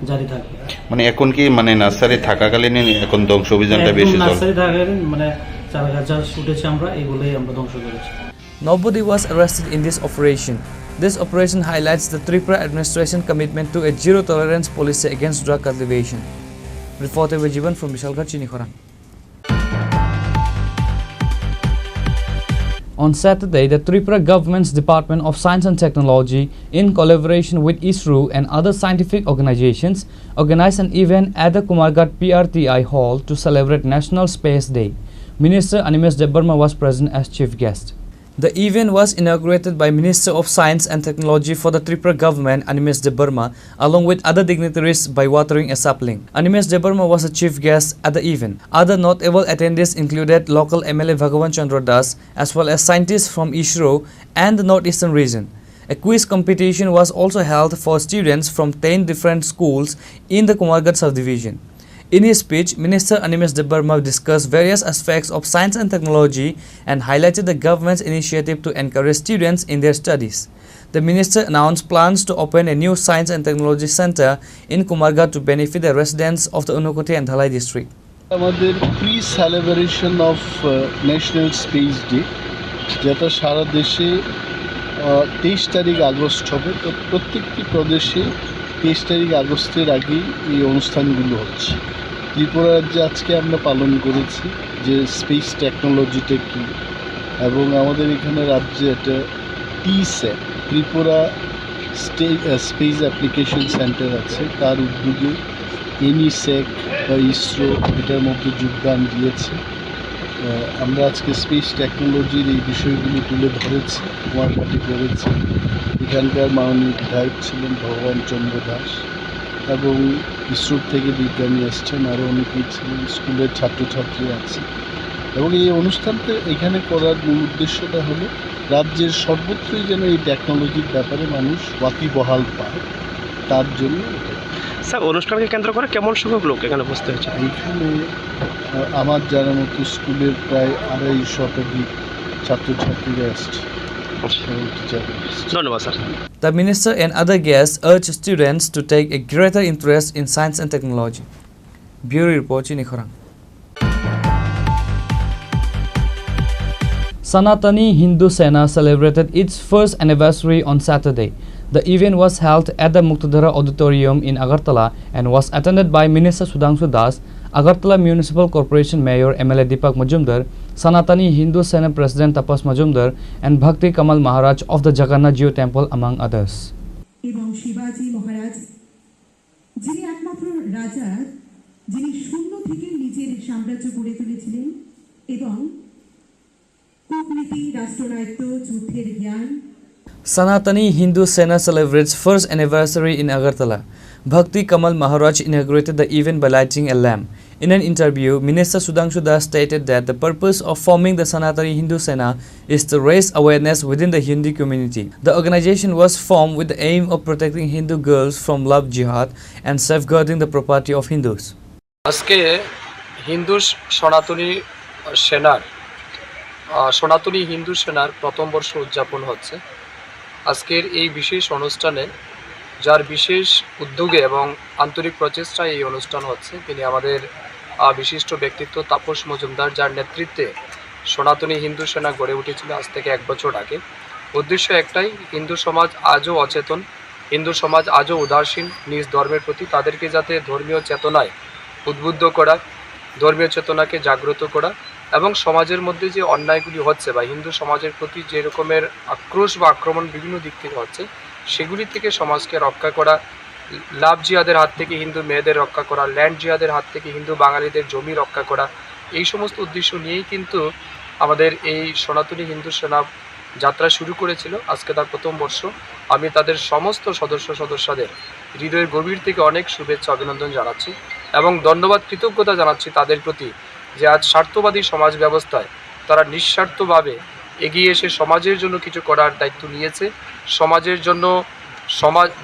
জারি থাকবে। মানে এখন কি মানে নার্সারি থাকাকালীন এখন ধ্বংস অভিযানটা বেশি চলে? নার্সারি থাকাকালীন মানে চারা গাছ যা উঠেছে আমরা এগুলোই আমরা ধ্বংস করেছি। Nobody was arrested in this operation. This operation highlights the Tripura administration commitment to a zero tolerance policy against drug cultivation. Reported by Jivan from Bishalgarh, Chini Khorang. On Saturday, the Tripura government's Department of Science and Technology, in collaboration with ISRO and other scientific organizations, organized an event at the Kumarghat PRTI Hall to celebrate National Space Day. Minister Animesh Debarma was present as chief guest. The event was inaugurated by Minister of Science and Technology for the Tripura government, Animesh Debarma, along with other dignitaries by watering a sapling. Animesh Debarma was a chief guest at the event. Other notable attendees included local MLA Bhagavan Chandra Das, as well as scientists from ISRO and the Northeastern region. A quiz competition was also held for students from 10 different schools in the Kumarghat subdivision. In his speech, Minister Animesh Debarma discussed various aspects of science and technology and highlighted the government's initiative to encourage students in their studies. The minister announced plans to open a new science and technology center in Kumarghat to benefit the residents of the Unukoti and Dhalai district. আমাদের pre celebration of national space day, যেটা সারা দেশে 23 তারিখ August হবে। তো প্রত্যেকটি প্রদেশে 23 তারিখ আগস্টের আগেই এই অনুষ্ঠানগুলো হচ্ছে। ত্রিপুরা রাজ্যে আজকে আমরা পালন করেছি যে স্পেস টেকনোলজিটা কী, এবং আমাদের এখানে রাজ্যে এটা টিস্যাট ত্রিপুরা স্পেস অ্যাপ্লিকেশন সেন্টার আছে, তার উদ্যোগে এনইসেক বা ইসরো এটার মধ্যে যোগদান দিয়েছে। আমরা আজকে স্পেস টেকনোলজির এই বিষয়গুলি তুলে ধরেছি, কুমারঘাটে করেছি। এখানকার মাননীয় বিধায়ক ছিলেন ভগবান চন্দ্র দাস, এবং ইসরোর থেকে বিজ্ঞানী এসছেন, আরও অনেকেই ছিলেন, স্কুলের ছাত্রছাত্রী আছে। এবং এই অনুষ্ঠানটা এখানে করার মূল উদ্দেশ্যটা হলো রাজ্যের সর্বত্রই যেন এই টেকনোলজির ব্যাপারে মানুষ ওয়াকিবহাল পায়, তার জন্য। স্যার, অনুষ্ঠানকে কেন্দ্র করে কেমন সংখ্যক লোক এখানে উপস্থিত হয়েছে? এইখানে আমার জানার মতো স্কুলের প্রায় 250 শতাধিক ছাত্রছাত্রীরা এসছে। ধন্যবাদ sir. The minister and other guests urged students to take a greater interest in science and technology. Bureau Report, Chini Khorang. Sanatani Hindu Sena celebrated its first anniversary on Saturday. The event was held at the Muktadhara Auditorium in Agartala and was attended by Minister Sudhanshu Das, Agartala Municipal Corporation Mayor MLA Deepak Majumdar, Sanatani Hindu Sena President Tapas Majumdar, and Bhakti Kamal Maharaj of the Jagannath Jio Temple, among others. এবং শিবাজি মহারাজ, যিনি একমাত্র রাজা, যিনি শূন্য থেকে নিজের সাম্রাজ্য গড়ে তুলেছিলেন এবং কূটনীতি, রাষ্ট্রনায়িত্ব, যুদ্ধের জ্ঞান। Sanatani Hindu Sena celebrates first anniversary in Agartala. Bhakti Kamal Maharaj inaugurated the event by lighting a lamp. In an interview, Minister Sudhanshu Das stated that the purpose of forming the Sanatani Hindu Sena is to raise awareness within the Hindu community. The organization was formed with the aim of protecting Hindu girls from love jihad and safeguarding the property of Hindus. আজকে হিন্দু সনাতনী হিন্দু সেনার প্রথম বর্ষ উদযাপন হচ্ছে। আজকের এই বিশেষ অনুষ্ঠানে যার বিশেষ উদ্যোগে এবং আন্তরিক প্রচেষ্টায় এই অনুষ্ঠান হচ্ছে, তিনি আমাদের বিশিষ্ট ব্যক্তিত্ব তাপস মজুমদার, যার নেতৃত্বে সনাতনী হিন্দু সেনা গড়ে উঠেছিল আজ থেকে 1 বছর আগে। উদ্দেশ্য একটাই, হিন্দু সমাজ আজও অচেতন, হিন্দু সমাজ আজও উদাসীন নিজ ধর্মের প্রতি, তাদেরকে যাতে ধর্মীয় চেতনায় উদ্বুদ্ধ করা, ধর্মীয় চেতনাকে জাগ্রত করা, এবং সমাজের মধ্যে যে অন্যায়গুলি হচ্ছে বা হিন্দু সমাজের প্রতি যে রকমের আক্রোশ বা আক্রমণ বিভিন্ন দিক থেকে হচ্ছে, সেগুলি থেকে সমাজকে রক্ষা করা, লাভ জিহাদের হাত থেকে হিন্দু মেয়েদের রক্ষা করা, ল্যান্ড জিহাদের হাত থেকে হিন্দু বাঙালিদের জমি রক্ষা করা, এই সমস্ত উদ্দেশ্য নিয়েই কিন্তু আমাদের এই সনাতনী হিন্দু সেনা যাত্রা শুরু করেছিল। আজকে তার প্রথম বর্ষ। আমি তাদের সমস্ত সদস্যদের হৃদয়ের গভীর থেকে অনেক শুভেচ্ছা অভিনন্দন জানাচ্ছি এবং ধন্যবাদ, কৃতজ্ঞতা জানাচ্ছি তাদের প্রতি, যে আজ স্বার্থবাদী সমাজ ব্যবস্থায় তারা নিঃস্বার্থভাবে এগিয়ে এসে সমাজের জন্য কিছু করার দায়িত্ব নিয়েছে, সমাজের জন্য,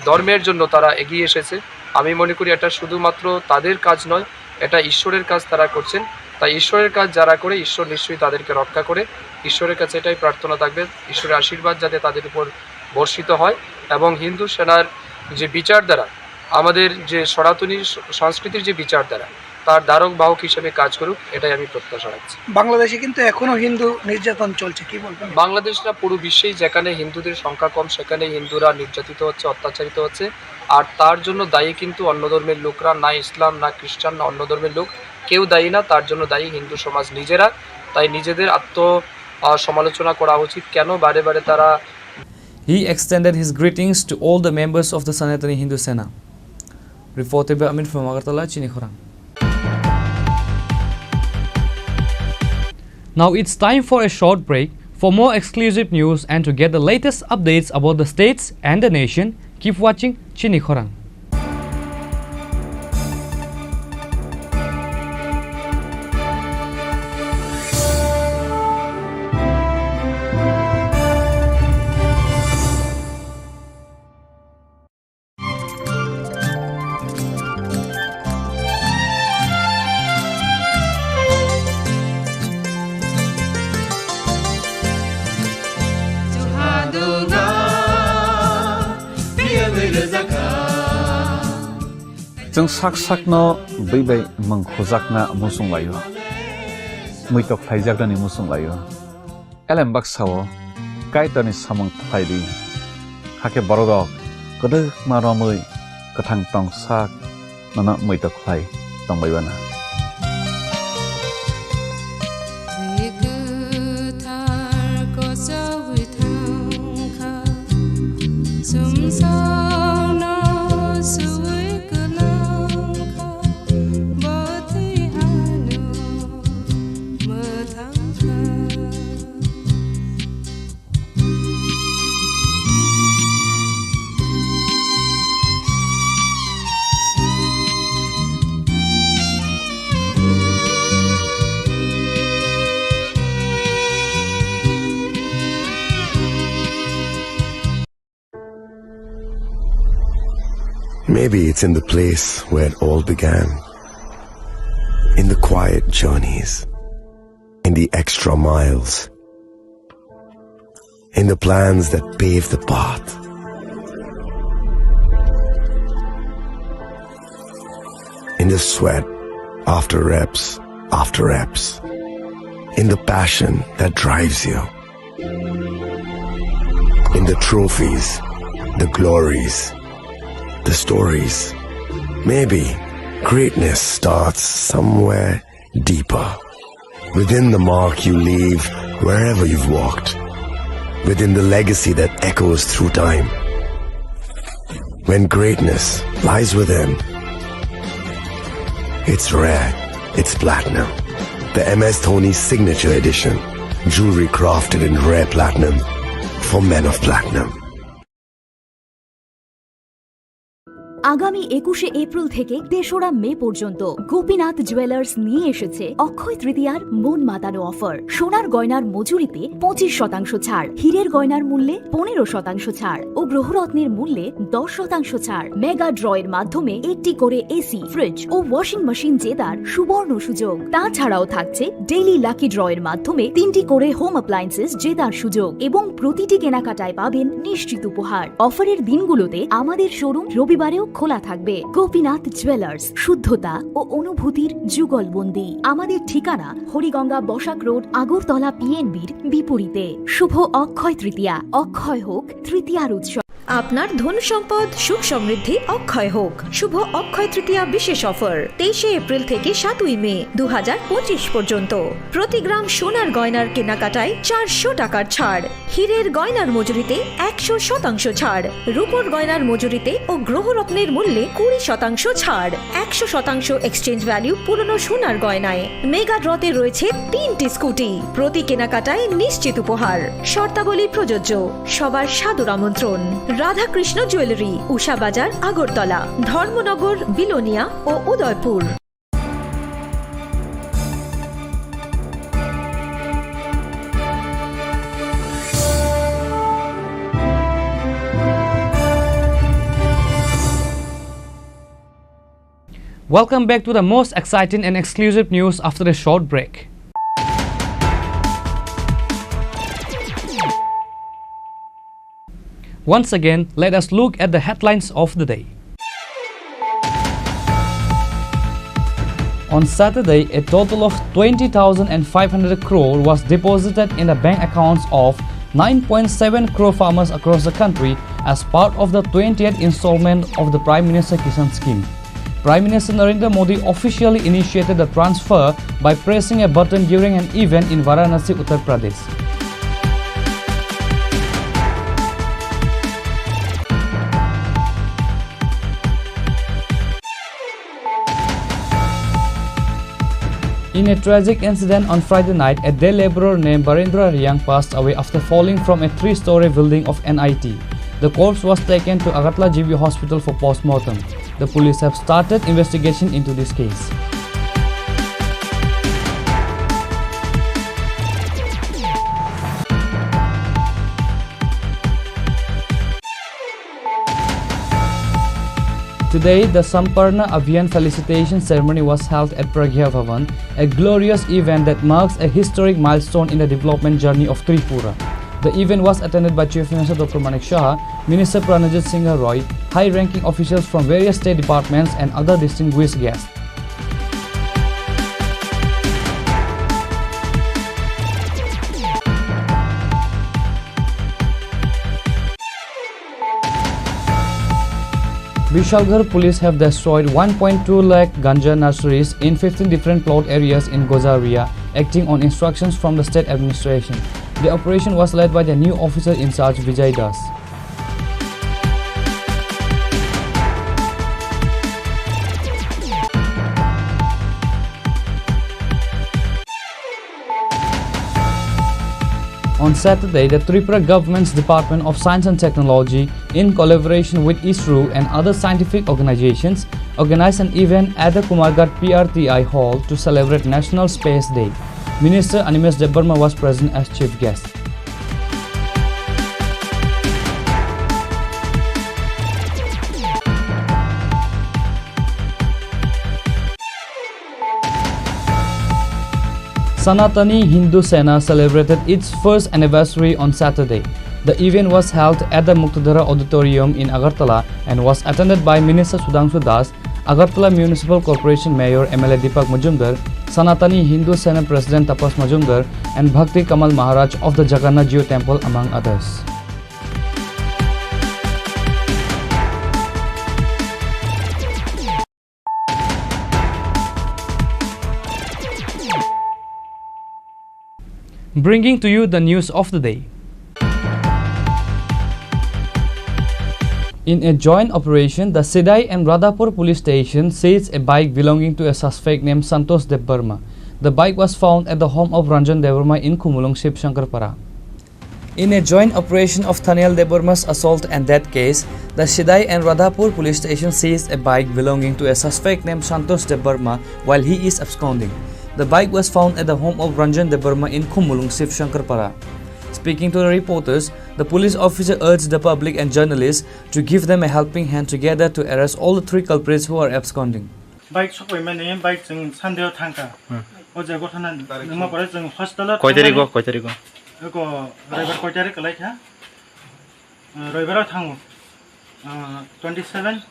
ধর্মের জন্য তারা এগিয়ে এসেছে। আমি মনে করি এটা শুধুমাত্র তাদের কাজ নয়, এটা ঈশ্বরের কাজ তারা করছেন। তাই ঈশ্বরের কাজ যারা করে, ঈশ্বর নিশ্চয়ই তাদেরকে রক্ষা করে। ঈশ্বরের কাছে এটাই প্রার্থনা থাকবে, ঈশ্বরের আশীর্বাদ যাতে তাদের উপর বর্ষিত হয় এবং হিন্দু সেনার যে বিচারধারা, আমাদের যে সনাতনী সংস্কৃতির যে বিচারধারা, তার দ্বারক বাহক হিসেবে কাজ করুক, এটাই আমি প্রত্যাশা রাখছি। বাংলাদেশে কিন্তু এখনো হিন্দু নির্যাতন চলছে, কি বলবেন? বাংলাদেশ না, পুরো বিশ্বেই যেখানে হিন্দুদের সংখ্যা কম সেখানে হিন্দুরা নির্যাতিত হচ্ছে, অত্যাচারিত হচ্ছে। আর তার জন্য দায়ী কিন্তু অন্য ধর্মের লোকরা, না ইসলাম, না খ্রিস্টান, না অন্য ধর্মের লোক, কেউ দায়ী না। তার জন্য দায়ী হিন্দু সমাজ নিজেরা। তাই নিজেদের সমালোচনা করা উচিত, কেন বারে বারে তারা। He extended his greetings to all the members of the Sanatani Hindu Sena. Reported by Amin from Agartala, Chini Khorang. Now it's time for a short break. For more exclusive news and to get the latest updates about the states and the nation, keep watching Chini Khorang. जों sak-sakno by mangkhojakna musunglayo muitok phaijaknani musunglayo elem baksao kaitani samung phaidi hake borodok kodok maromui kathang tongsak nana muitok phai tongbaibana Maybe it's in the place where it all began. In the quiet journeys. In the extra miles. In the plans that pave the path. In the sweat after reps. In the passion that drives you. In the trophies, the glories, the stories. Maybe greatness starts somewhere deeper. Within the mark you leave wherever you've walked. Within the legacy that echoes through time. When greatness lies within, it's rare, it's platinum. The MS Dhoni Signature Edition. Jewelry crafted in rare platinum for men of platinum. আগামী 21শে April থেকে 3রা মে পর্যন্ত Gopinath jewellers নিয়ে এসেছে অক্ষয় তৃতীয়ার মন মাতানো offer. সোনার গয়নার মজুরিতে 25% ছাড়, হীরের গয়নার মূল্যে 15% ছাড় ও গ্রহরত্নের মূল্যে 10% ছাড়। মেগা ড্রয়ের মাধ্যমে একটি করে এসি, ফ্রিজ ও ওয়াশিং মেশিন জেতার সুবর্ণ সুযোগ। তাছাড়াও থাকছে ডেইলি লাকি ড্রয়ের মাধ্যমে 3টি করে হোম অ্যাপ্লায়েন্সেস জেতার সুযোগ এবং প্রতিটি কেনাকাটায় পাবেন নিশ্চিত উপহার। অফারের দিনগুলোতে আমাদের শোরুম রবিবারেও খোলা থাকবে। গোপীনাথ জুয়েলার্স, শুদ্ধতা ও অনুভূতির যুগলবন্দি। আমাদের ঠিকানা হরিগঙ্গা বসাক রোড, আগরতলা পিএনবির বিপরীতে। শুভ অক্ষয় তৃতীয়া, অক্ষয় হোক তৃতীয়ার উৎসব। আপনার ধন সম্পদ সুখ সমৃদ্ধি অক্ষয় হোক। শুভ অক্ষয় তৃতীয়া বিশেষ অফার 23শে এপ্রিল থেকে 7ই মে 2025 পর্যন্ত। প্রতি গ্রাম সোনার গয়নার কেনাকাটায় 400 টাকার ছাড়, হীরের গয়নার মজুরিতে 100% ছাড়, রূপোর গয়নার মজুরিতে ও গ্রহরত্নের মূল্যে 20% ছাড়, 100% এক্সচেঞ্জ ভ্যালু পুরনো সোনার গয়নায়। মেগা ড্রতে রয়েছে 3টি স্কুটি, প্রতি কেনাকাটায় নিশ্চিত উপহার। শর্তাবলী প্রযোজ্য। সবার সাদর আমন্ত্রণ। রাধাকৃষ্ণ জুয়েলারি, উষা বাজার, আগরতলা, ধর্মনগর, বিলোনিয়া ও Udaipur. Welcome back to the most exciting and exclusive news after a short break. Once again, let us look at the headlines of the day. On Saturday, a total of 20,500 crore was deposited in the bank accounts of 9.7 crore farmers across the country as part of the 20th installment of the Prime Minister Kisan Scheme. Prime Minister Narendra Modi officially initiated the transfer by pressing a button during an event in Varanasi, Uttar Pradesh. In a tragic incident on Friday night, a day laborer named Barendra Riang passed away after falling from a 3-story building of NIT. The corpse was taken to Agartala GB Hospital for post-mortem. The police have started investigation into this case. Today, the Samparna Abhiyan felicitation ceremony was held at Pragya Bhavan, a glorious event that marks a historic milestone in the development journey of Tripura. The event was attended by Chief Minister Dr. Manik Shah, Minister Pranajit Singh Roy, high-ranking officials from various state departments and other distinguished guests. Vishalgarh police have destroyed 1.2 lakh ganja nurseries in 15 different plot areas in Gozaria, acting on instructions from the state administration. The operation was led by the new officer in charge Vijay Das. On Saturday, the Tripura government's Department of Science and Technology, in collaboration with ISRO and other scientific organizations, organized an event at the Kumarghat PRTI Hall to celebrate National Space Day. Minister Animesh Debarma was present as chief guest. Sanatani Hindu Sena celebrated its first anniversary on Saturday. The event was held at the Muktadhara Auditorium in Agartala and was attended by Minister Sudhanshu Das, Agartala Municipal Corporation Mayor MLA Deepak Majumdar, Sanatani Hindu Sena President Tapas Majumdar, and Bhakti Kamal Maharaj of the Jagannath Jio Temple, among others. Bringing to you the news of the day. In a joint operation, the Sidai and Radhapur police station seized a bike belonging to a suspect named Santosh Debarma. The bike was found at the home of Ranjan Debarma in Kumulung, Shankarpara. In a joint operation of Thaniel Debarma's assault and death case, the Sidai and Radhapur police station seized a bike belonging to a suspect named Santosh Debarma while he is absconding. The bike was found at the home of Ranjan Debarma in Kumulung, Shankarpara. Speaking to the reporters, the police officer urged the public and journalists to give them a helping hand together to arrest all the three culprits who are absconding. Bike sokoi mane bike jeng Sunday thangka. O jago thana nangma pore jeng hostel. Koi tariko? Eko Roibar koi tarik kalai tha. Roibar thangu. 27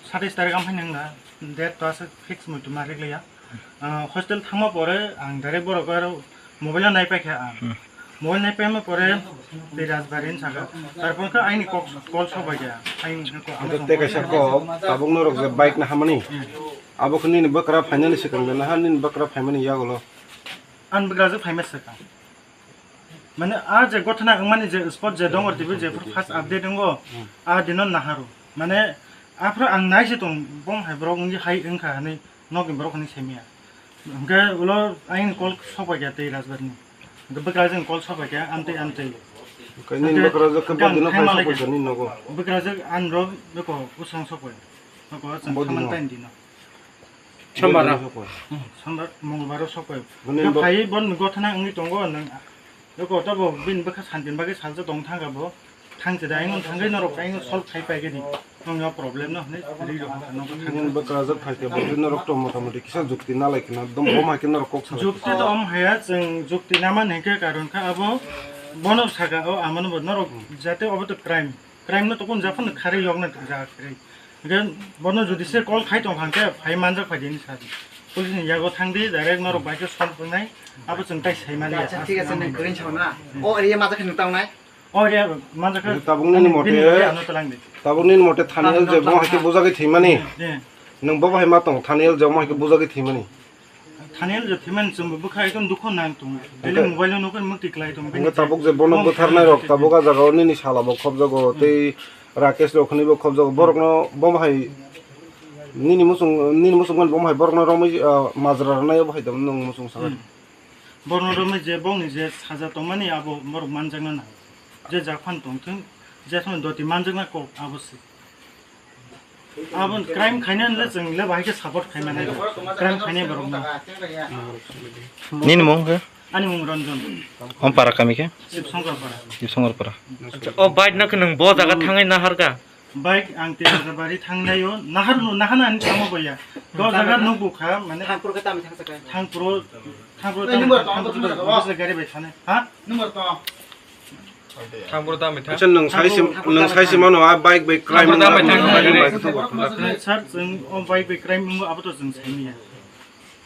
27 tarik am phainanga. Date to ase fix mutu marik leya. Hostel thangma pore ang direct boro karo mobile nai pa kha. Mobile nai pa me pore de Rajbarin saga. Tarpor ka aini call sobai ja. Aini ko te ka shako tabung norok je bike na hamani. Abo khuni ni bakra finally second na hanin bakra family ya golo. An bakra je famous saka. Mane a je gotna ngmani je spot je dongor tibi je first update ngo a dinon naharu. Mane after ang naise tong bom hai brok ngi hai engkha hani nogin brok ni semia. Nga ulo ain call sobai ja te Rajbarin. Bakra je call sobai ja ante. Kainin bakra je ka bodino paisa ko jani nogo. Bakra je an ro beko usang sobai. Noko saman tain dino. Sombara Mongolbar sopai. Hai bon gotna ngi tongo nang Yoko tabo bin baka santin baka salsa dong thanga bo thang je dai ngon thangai norok kai solve khai pai gedi nong yo problem no ne ri ro no thangin bakra je khai ke bodin norok to motamoti kisa jukti na like na dom boma ke norok kok jukti to am haya jeng jukti nama ne ke karon kha abo bono saga o amano bo norok jate obo to crime no to kon jafan khare yog na ja khare gen bono jodi se call khai tong hangke phai manja phai din sa police ni yago thangdi direct norok bike solve nai abo jeng tai sai mali ya ঠিক আছে নে green ছাওনা ও area মাঝে খিন তাও নাই ও area মাঝে খ tabungni mote Thaniel je mo hake bujagi thimani nang baba hai ma tong Thaniel je mo hake bujagi thimani Thaniel je thiman jum bu khai kon dukho nang tung dele mobile no kon mukti klai tung nga tabuk je bono buthar nai rok tabuka jaga ni sala bo khob jago te Rakesh rokhni bo khob jago borok no bom hai nini musung gon bom hai borok no romi majra nai bo hai dam nang musung sa borno romi je bong ni je saja tongmani abo morok manjang na je jakhan tongthing je thon doti manjang na ko abosi abon crime khaina le jeng le bai ke support khaima nai crime khaine borok na nin mong ke ani mong ranjan om para kami ke sip songar para o bike na nang bo jaga thangai na harga bike ang te bari thangnayo nahana ani samo boya do jaga no bukha mane thangpur थांब्रो गारि bye थानो हा आच्छा नों साइसे मानो bike bike crime sir जों bike bike crime आबोथ' जों साइमिया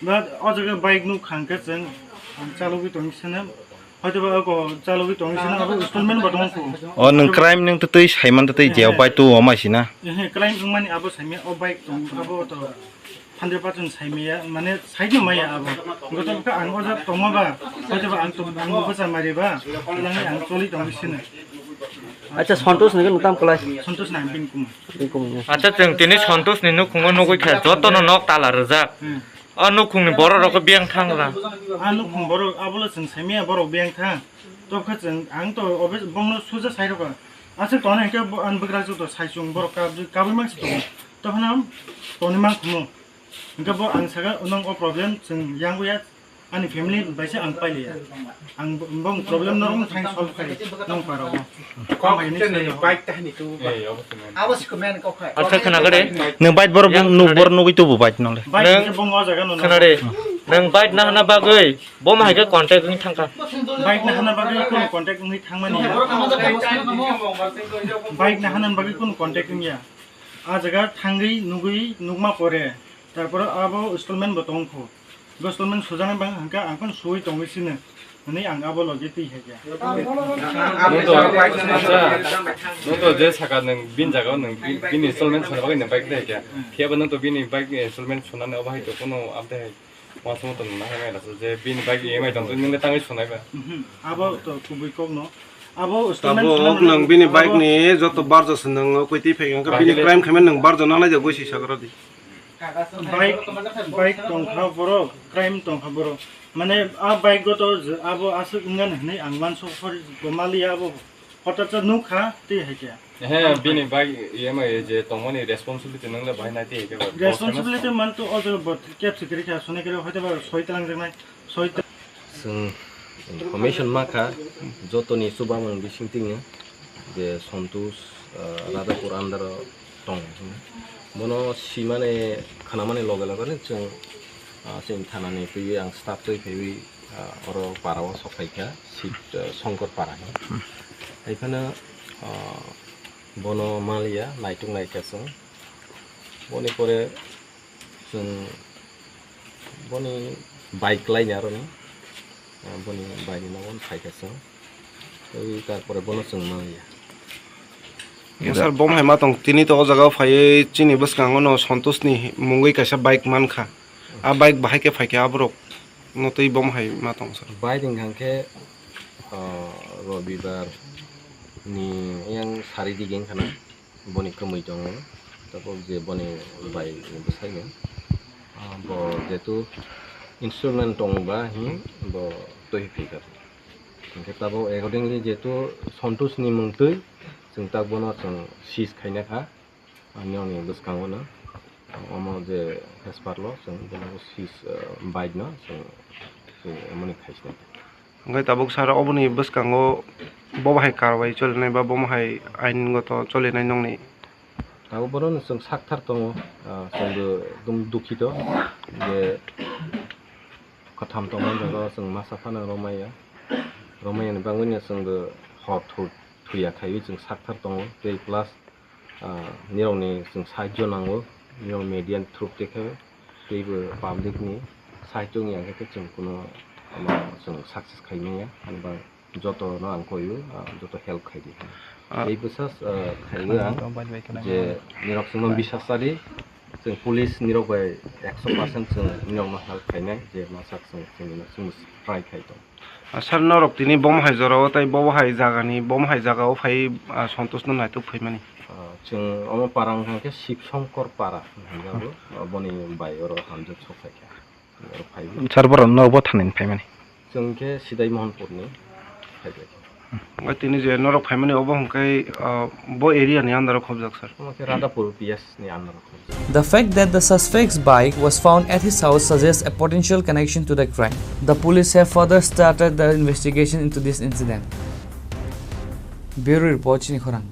बा अजगा bike नु खांके जों चालुबि दंसिनो हयतोबा को चालुबि दंसिनो अब इंस्टॉलमेंट बदंखौ अ नों क्राइम नों तो तै साइमान तो तै जेव बाय तो अमाइसिना क्राइम माने अब साइमिया ओ बाइक दं अब तो 100% साइमिया माने साइदि माया अब गतका आं अजा तमाबा हयतोबा आं तो आं बजा मारिबा लाङै आं चलि दंसिनो अच्छा सन्तोष नगो नोंथाम कलाय सन्तोष नाम बिनकुम अच्छा जों दिनै सन्तोष नि नुखुङो नगै खा जतन नक ताला रजा अ नुखुंनि बर' रको बेंक थांरा आ नुखुं बर' आबोल जों साइमिया बर' बेंक थां तबखा जों आं तो अबे बंनो सुजा साइरबा आसे तने के आन बग्रा जो तो साइसुं बर' काबि मानसि दं तहना तनि मा खुमु गबो आं सागा उनंग ओ प्रॉब्लम जों यांगुया आनि फेमिलि बायसे आं पाइलिया आं बं प्रॉब्लम नरम थां सॉल्व खाइ नं पारो बाइक ताहनि तो आवश्यक मेन को खाइ अच्छा खोनागदे नों बाइक बर नगै तो बाइक नले बाइक बंग जागा न खोनादे नों बाइक ना हना बागै बम हायगे कांटेक्ट नि थांका बाइक ना हना बागै कोन कांटेक्ट नि थांमानि बाइक ना हना बागै कोन कांटेक्ट नि आ जगा थांगै नुगै नुगमा परे तारपर आबो इंस्टॉलमेंट बतंखौ इंस्टॉलमेंट सुजाने बां हंका आंखन सुइ तंगिसिनो नै आं आबो लगे ति हेगा नों जे साका नों बिन जागा नों बिन इंस्टॉलमेंट सुनाबागै नों बाइक देगा खेबो नों तो बिन बाइक इंस्टॉलमेंट सुनाने अबाहाय तो कोनो आपदे मासमो तो ना हेमायलासो जे बिन बाइक EMI दं नों ताङै सुनायबा आबो तो कुबै कगनो आबो नों बिन बाइक नि जत बारजस नों कइति फैगोन बिन क्राइम खामन नों बारज नालाय जे गयसि सागरादि बाइक तंखा बरो क्राइम तंखा बरो माने आ बाइक गो तो आबो आसु इंगान हनै आं मानसो फर गोमालि आबो हठात नुखा ति हेके हे बिन बाइक EMI जे तंमनि रेस्पॉन्सिबिलिटी नंले बाहायना ति हेके रेस्पॉन्सिबिलिटी मन तो अजो बट केप सिक्रेट खा सुने करे हयतोबा सयतां जनाय सयता जों इनफरमेशन माखा जतनि सुबामन बिसिंतिङो जे सन्तोष राजापुर आन्दार दं बनो सिमाने खानामाने लगे लगेनो जों थानानै फैयो आं स्टाफ जै फैयो अर पाराव सफायखा सिट शंकर पारा बेखायनो बनो मालिया नायटुं नायखासों बनि परे जों बनि बाइक लाइन आरो बनि बाइक नावन फायखासों तारपरे बनो जों मालिया सर बम हाय मातंग तिनी तो जगह फाये चिनी बस कांगो न संतोष नि मुंगई कैसा बाइक मानखा आ बाइक बाहाय के फायके आब्रो नतै बम हाय मातंग सर बाइक इंगांके रविबार नि yang सारिदि गें खाना बनि कमै दङ ताको जे बनि बाइक बसायनो ब जेतु इंस्ट्रूमेंट दंबा हि ब तहि फिगार ओंके ताबो एकॉर्डिंगली जेतु संतोष नि मुंतै जों ता बनो जों सीज खायनाखा आंनि गोसखाङोनो अमो जे हेसपारल' जों बनो सीज बाइक न जों मनि खायसने ओंखाय ताबुक सार अबनि गोसखाङो बबाहाय कारवाई चलनाय बा बमहाय आइनगत चलिनाय नंनि ताबो बनो जों साकथार दङ जोंबो दुम दुखित जे खथाम दंमोन जों मासाफाना रमाया बांगोनि जोंबो हट थुया खायो जों साकथार दङ दै प्लास निरावनि जों साहाय्य नांगौ निराव मेडियान थ्रु देखायबाय दैबो पाब्लिकनि साहाय्यनि आंखायखौ जों कुनो जों साक्सेस खायनाया होनबा जतनो आं कयो जत हेल्प खायदि এই বিশ্বাস খাইলো आं जे निराव जों बिसासारि जों पुलिस निराव बाय 100% जों निराव हेल्प खायनाय जे मा साक्सेस जों ट्राइ खायदो सर नरक तिनी बम हाय जराव ताइ बम हाय जागानि बम हाय जागाव फाय सन्तोष न नायतो फैमानि जों अम पारां हांके शिवशंकर पारा हांगाबो बनि बाय अर हामजो सफायखा फाय सर बर नबो थानायनि फैमानि जोंके सिदाय महनपुरनि फायबाय तिनी जे नरक फैमानि अब हंकाय ब एरिया नि आन्दाराव खबजाक सर राधापुर PS नि आन्दाराव The fact that the suspect's bike was found at his house suggests a potential connection to the crime. The police have further started the investigation into this incident. Bureau report Chini Khorang.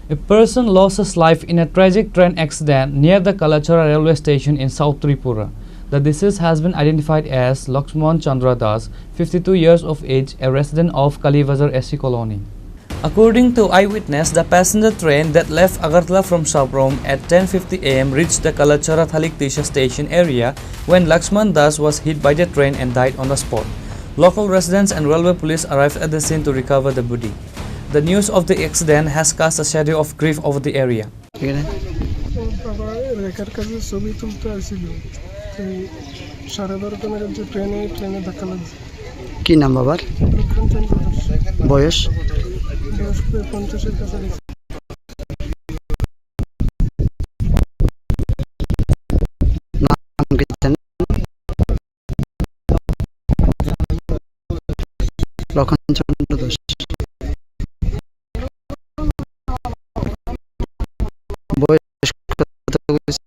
A person lost his life in a tragic train accident near the Kalachora railway station in South Tripura. The deceased has been identified as Lakshman Chandra Das, 52 years of age, a resident of Kalibazar SC colony. According to eyewitness, the passenger train that left Agartala from Sabrom at 10:50 am reached the Kalachara Thalik Tisha station area when Lakshman Das was hit by the train and died on the spot. Local residents and railway police arrived at the scene to recover the body. The news of the accident has cast a shadow of grief over the area. বাবা রেখার কাছে ছবি তুলতে আসছিল সাড়ে 12টা নাগাদ ট্রেনে ধাক্কা লাগছে। কি নাম বাবার? বয়স? বয়স 50-এর কাছাকাছি। নাম কি জানেন? লক্ষণ চন্দ্র দাস। বয়স কত হয়েছে?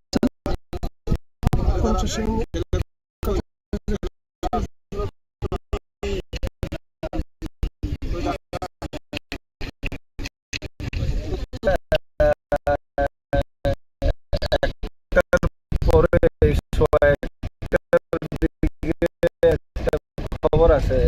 50-এর খবর আছে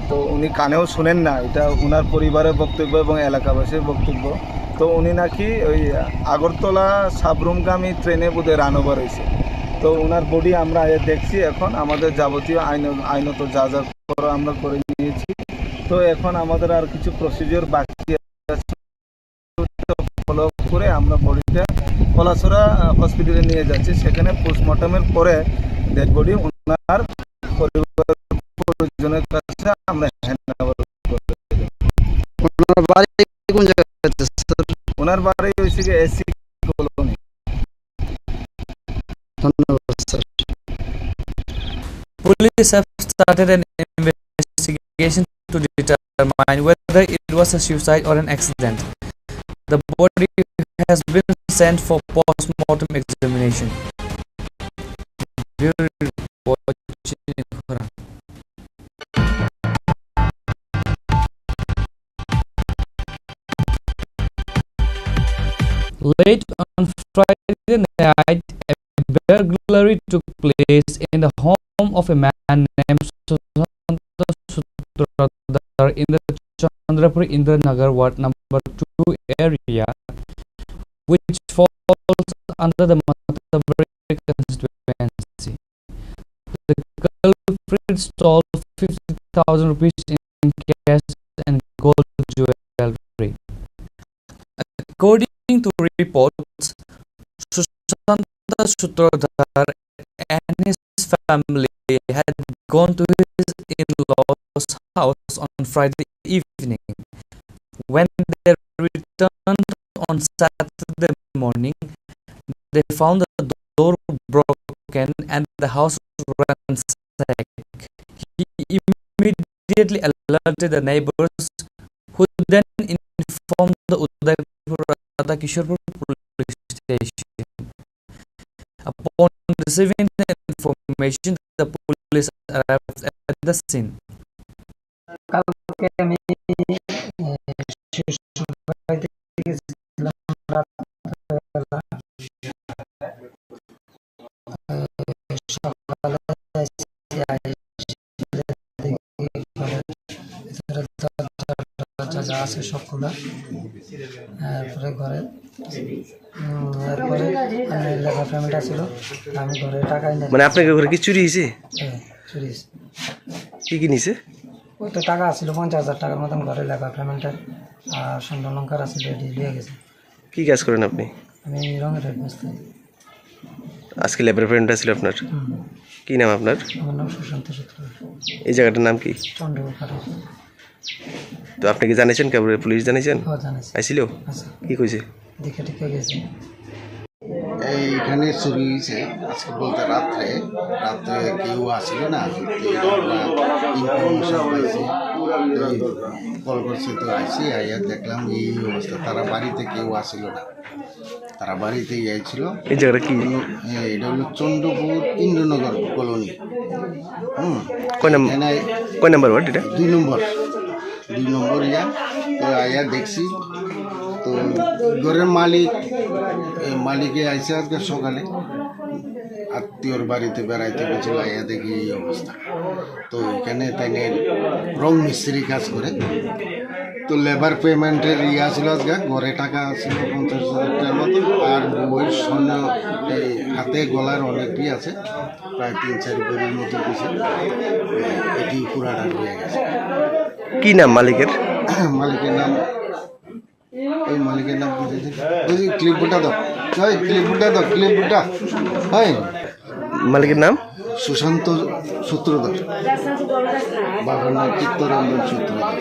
তো উনি কানেও শুনেন না, এটা ওনার পরিবারের বক্তব্য এবং এলাকাবাসীর বক্তব্য। তো উনি নাকি ওই আগরতলা সাবরুমগামী ট্রেনে বোধহয় রানওভার হয়েছে। তো ওনার বডি আমরা দেখছি, এখন আমাদের যাবতীয় আইনত যা যা আমরা করে নিয়েছি। তো এখন আমাদের আর কিছু প্রসিডিওর বাকি আছে, ফলো করে আমরা বডিটা কলাছড়া হসপিটালে নিয়ে যাচ্ছি। সেখানে পোস্টমর্টমের পরে ডেড বডি ওনার পরিজনের কাছে আমরা হ্যান্ডওভার করে দেব। ওনার বাড়ি কোন জায়গাতে স্যার? ওনার বাড়ি হচ্ছে কি এসি কলোনি। ধন্যবাদ sir. Police have started an investigation to determine whether it was a suicide or an accident. The body has been sent for post-mortem examination. Bureau report, Chini Khorang. Late on Friday night, a burglary took place in the home of a man named Sutradhar in the Chandrapur Indranagar Ward number 2 area, which falls under the Matabari constituency. The culprit stole 50,000 rupees in cash and gold jewelry. According to reports, Sushanta Sutradhar and his family had gone to his in-laws' house on Friday evening. When they returned on Saturday morning, they found the door broken and the house ransacked. He immediately alerted the neighbors, who then informed the Udaipur Kishorpur police station. Upon receiving the information, the police arrived at the scene. যা আছে সব খোলা, এরপরে ঘরে এরপরে লেখা payment ছিল, আমি ঘরে টাকা এনে। মানে আপনাকে ঘরে কি চুরি হয়েছে? হ্যাঁ, চুরি হয়েছে। কি কি নিছে? ওই তো টাকা ছিল 50,000 টাকার মতন, ঘরে লেখা পেমেন্টের আর সুন্দর লঙ্কার আছে, দিয়ে গেছে। কি কাজ করেন আপনি? আমি রঙের হেড বসতে। আজকে লেবার পেমেন্টটা ছিল আপনার? কি নাম আপনার? আমার নাম সুশান্ত সূত্রধর। এই জায়গাটার নাম কি? চন্দ্রপুর কাটা। তো আপনি কি জানিয়েছেন, কেবল পুলিশ জানিয়েছেন? হ্যাঁ, জানিয়েছি। আইছিল? কি কইছে? দেখে গেছে। এইখানে শুরু হয়েছে আজকে বলতে রাত্রে কেউ আসিল না, ইনফরমেশন পাইছি, কল করছে, তো আইসি আইয়া দেখলাম এই অবস্থা। তারা বাড়িতে কেউ আসিল না, তারা বাড়িতে গিয়েছিল। এই জায়গাটা কি? এটা হলো চন্দ্রপুর ইন্দ্রনগর কলোনি। কয় নাম্বার ওয়ার্ড এটা? 2 নম্বর ইয়া। তো আইয়া দেখছি, তো ঘরের মালিকে আইসে আজকে সকালে আত্মীয়র বাড়িতে বেড়াইতে গেছিল, আইয়া দেখি এই অবস্থা। তো এখানে তাই রং মিস্ত্রি কাজ করে, তো লেবার পেমেন্টের ছিল আজকে, ঘরে টাকা ছিল 50,000 টাকার মতো, আর বইয়ের স্বর্ণ হাতে গলার অনেকই আছে, প্রায় 3-4 বইয়ের মতো কিছু, এটি পুরাটা হয়ে গেছে। কি নাম মালিকের? মালিকের নাম বুঝি ক্লিপটা দাও, ক্লিপটা হয়। মালিকের নাম সুশান্ত সূত্রধর, বাবার নাম চিত্তরঞ্জন সূত্রধর।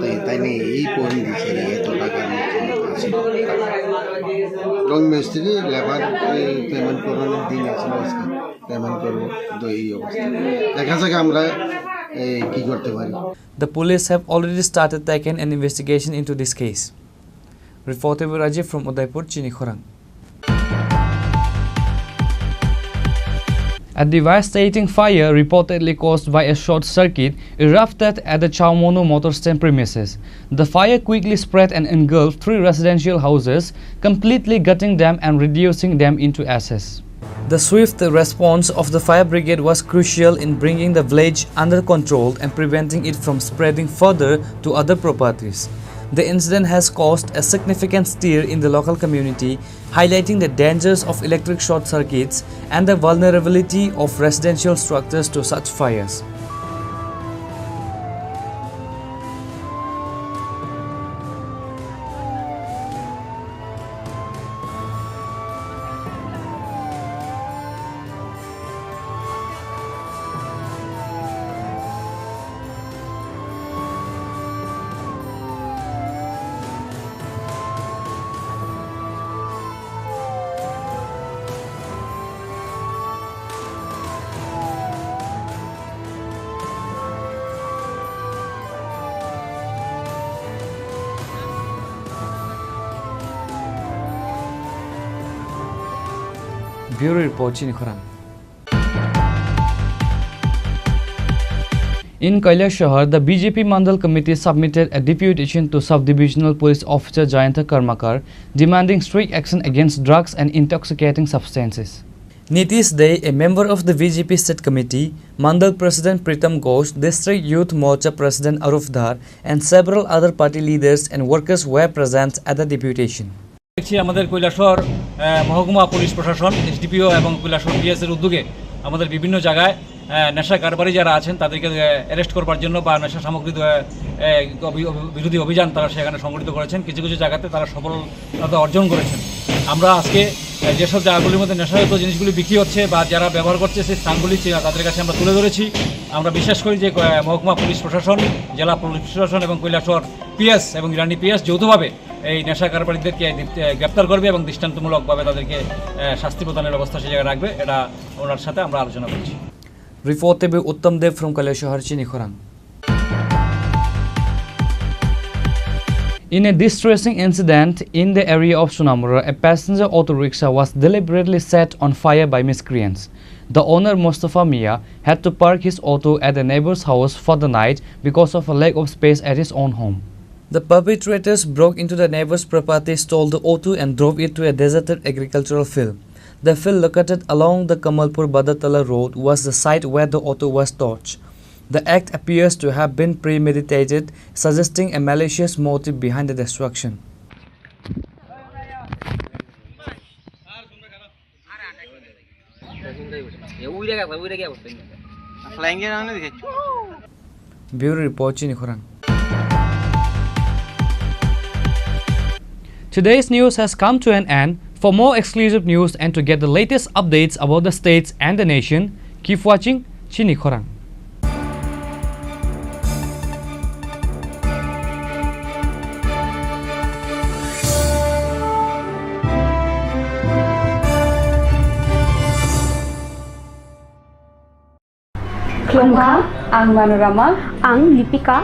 তো তাই নিয়ে এই করে দিচ্ছে এত টাকার রং মিস্ত্রি লেবার পেমেন্ট করানোর দিন আছে, আজকে পেমেন্ট করবো। তো এই অবস্থা দেখা যাক আমরা কি করতে পারি। The police have already started taking an investigation into this case. Reporter Rajiv from Udaipur, Chini Khorang. A devastating fire reportedly caused by a short circuit erupted at the Chaumono motor stand premises. The fire quickly spread and engulfed 3 residential houses, completely gutting them and reducing them into ashes. The swift response of the fire brigade was crucial in bringing the village under control and preventing it from spreading further to other properties. The incident has caused a significant stir in the local community, highlighting the dangers of electric short circuits and the vulnerability of residential structures to such fires. Bureau Report, Chini Khorang. In Kailashahar, the BJP Mandal Committee submitted a deputation to Sub-Divisional Police Officer Jayanta Karmakar, demanding strict action against drugs and intoxicating substances. Nitish Day, a member of the BJP State Committee, Mandal President Pritam Ghosh, District Youth Morcha President Aruf Dhar, and several other party leaders and workers were present at the deputation. দেখছি আমাদের কৈলাসহর মহকুমা police প্রশাসন, SDPO এবং কৈলাসহর পিএসের উদ্যোগে আমাদের বিভিন্ন জায়গায় নেশা কারবারি যারা আছেন তাদেরকে অ্যারেস্ট করবার জন্য বা নেশা সামগ্রী বিরোধী অভিযান তারা সেখানে সংগঠিত করেছেন। কিছু কিছু জায়গাতে তারা সফলতা অর্জন করেছেন। আমরা আজকে যেসব জায়গাগুলির মধ্যে নেশাজাত জিনিসগুলি বিক্রি হচ্ছে বা যারা ব্যবহার করছে সেই স্থানগুলি তাদের কাছে আমরা তুলে ধরেছি। আমরা বিশ্বাস করি যে মহকুমা পুলিশ প্রশাসন, জেলা পুলিশ প্রশাসন এবং কৈলাসহর পিএস এবং ইরানি পিএস যৌথভাবে এই নেশা কারবারিদেরকে গ্রেপ্তার করবে এবং দৃষ্টান্তমূলকভাবে তাদেরকে শাস্তি প্রদানের ব্যবস্থা সেই জায়গায় রাখবে। এটা ওনার সাথে আমরা আলোচনা করছি। Reported by Uttam Dev from Kailashahar, Chini Khorang. In a distressing incident in the area of Sunamura, a passenger auto rickshaw was deliberately set on fire by miscreants. The owner, Mustafa Mia, had to park his auto at a neighbor's house for the night because of a lack of space at his own home. The perpetrators broke into the neighbor's property, stole the auto and drove it to a deserted agricultural field. The field located along the Kamalpur Badatala road was the site where the auto was torched. The act appears to have been premeditated, suggesting a malicious motive behind the destruction. Bureau Report, Chini Khorang. Today's news has come to an end. For more exclusive news and to get the latest updates about the states and the nation, keep watching Chini Khorang. Bangka, ang Manorama, ang Lipika.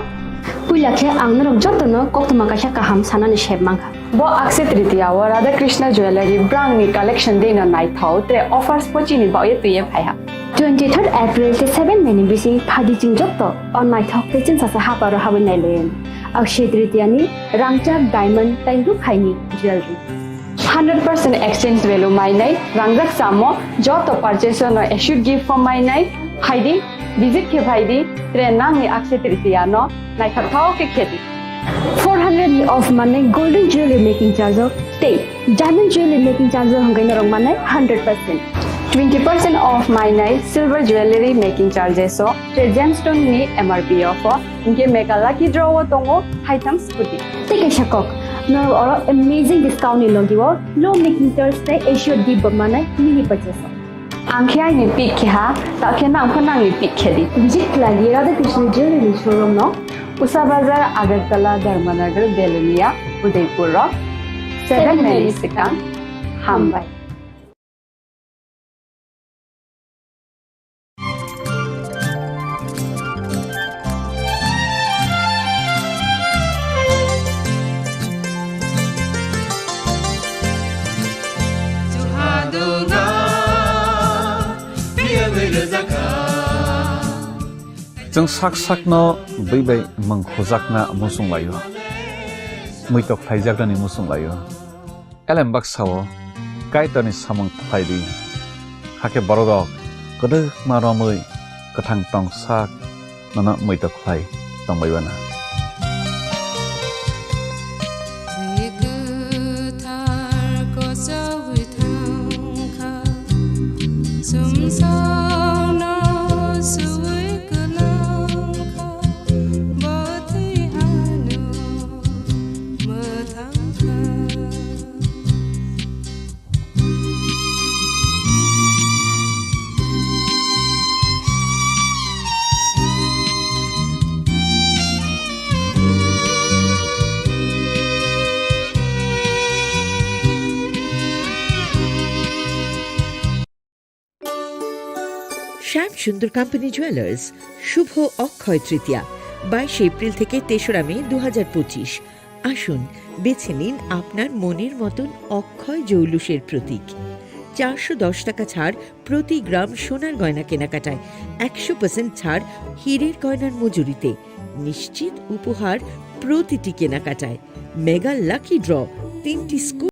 Puilakhe ang narok jotno koktoma kaisa kaham sanani shep mangka. Bo Akshaya Tritiya wa Radha Krishna Jewelry brand ni collection dena nai thau tre offers pochini ba ye tuye phaiha. 23rd April te 7 May ni bisi phadi jing jotto on nai thau te chin sa haparo hawen nai len. Akshaya Tritiya ni rangchak diamond tai ru khaini jewelry. 100% exchange value my night rangjak samo joto purchase no issued gift from my night haidi visit ke bhaidi tre nang ni Akshaya Tritiya no nai thau ke kheti 400 of money golden jewelry making charge of stay diamond jewelry making charge of hangai rong manai 100% 20% off my night silver jewelry making charges so tre gemstone ni MRP of inke mega lucky draw tongo items puti take a shakok no or amazing discount ni logiwo low making charge te issued gift manai mini purchase angkhya ni pick kha ta khena angkhana ni pick khedi visit lagi Radha Krishna jewelry showroom no Usa Bazar Agartala Dharmanagar Belunia Udaipur 7 May Sikang Hambai Jeng sak no bai mengkhojak na musung layo muitok thaijak ni musung layo elembak sawo kaitani samang thaidi hake borodok kodok maromoi kathang tong sak nana muitok thai tongbaibana শ্যাম সুন্দর company jewellers শুভ Akshaya Tritiya 22 April থেকে 3রা মে 2025 আসুন বেছে নিন আপনার মনের মতন অক্ষয় জৌলুসের প্রতীক 410 টাকা ছাড় প্রতি গ্রাম সোনার গয়না কেনাকাটায় 100% ছাড় হীরের গয়নার মজুরিতে নিশ্চিত উপহার প্রতিটি কেনাকাটায় মেগা লাকি ড্র 3টি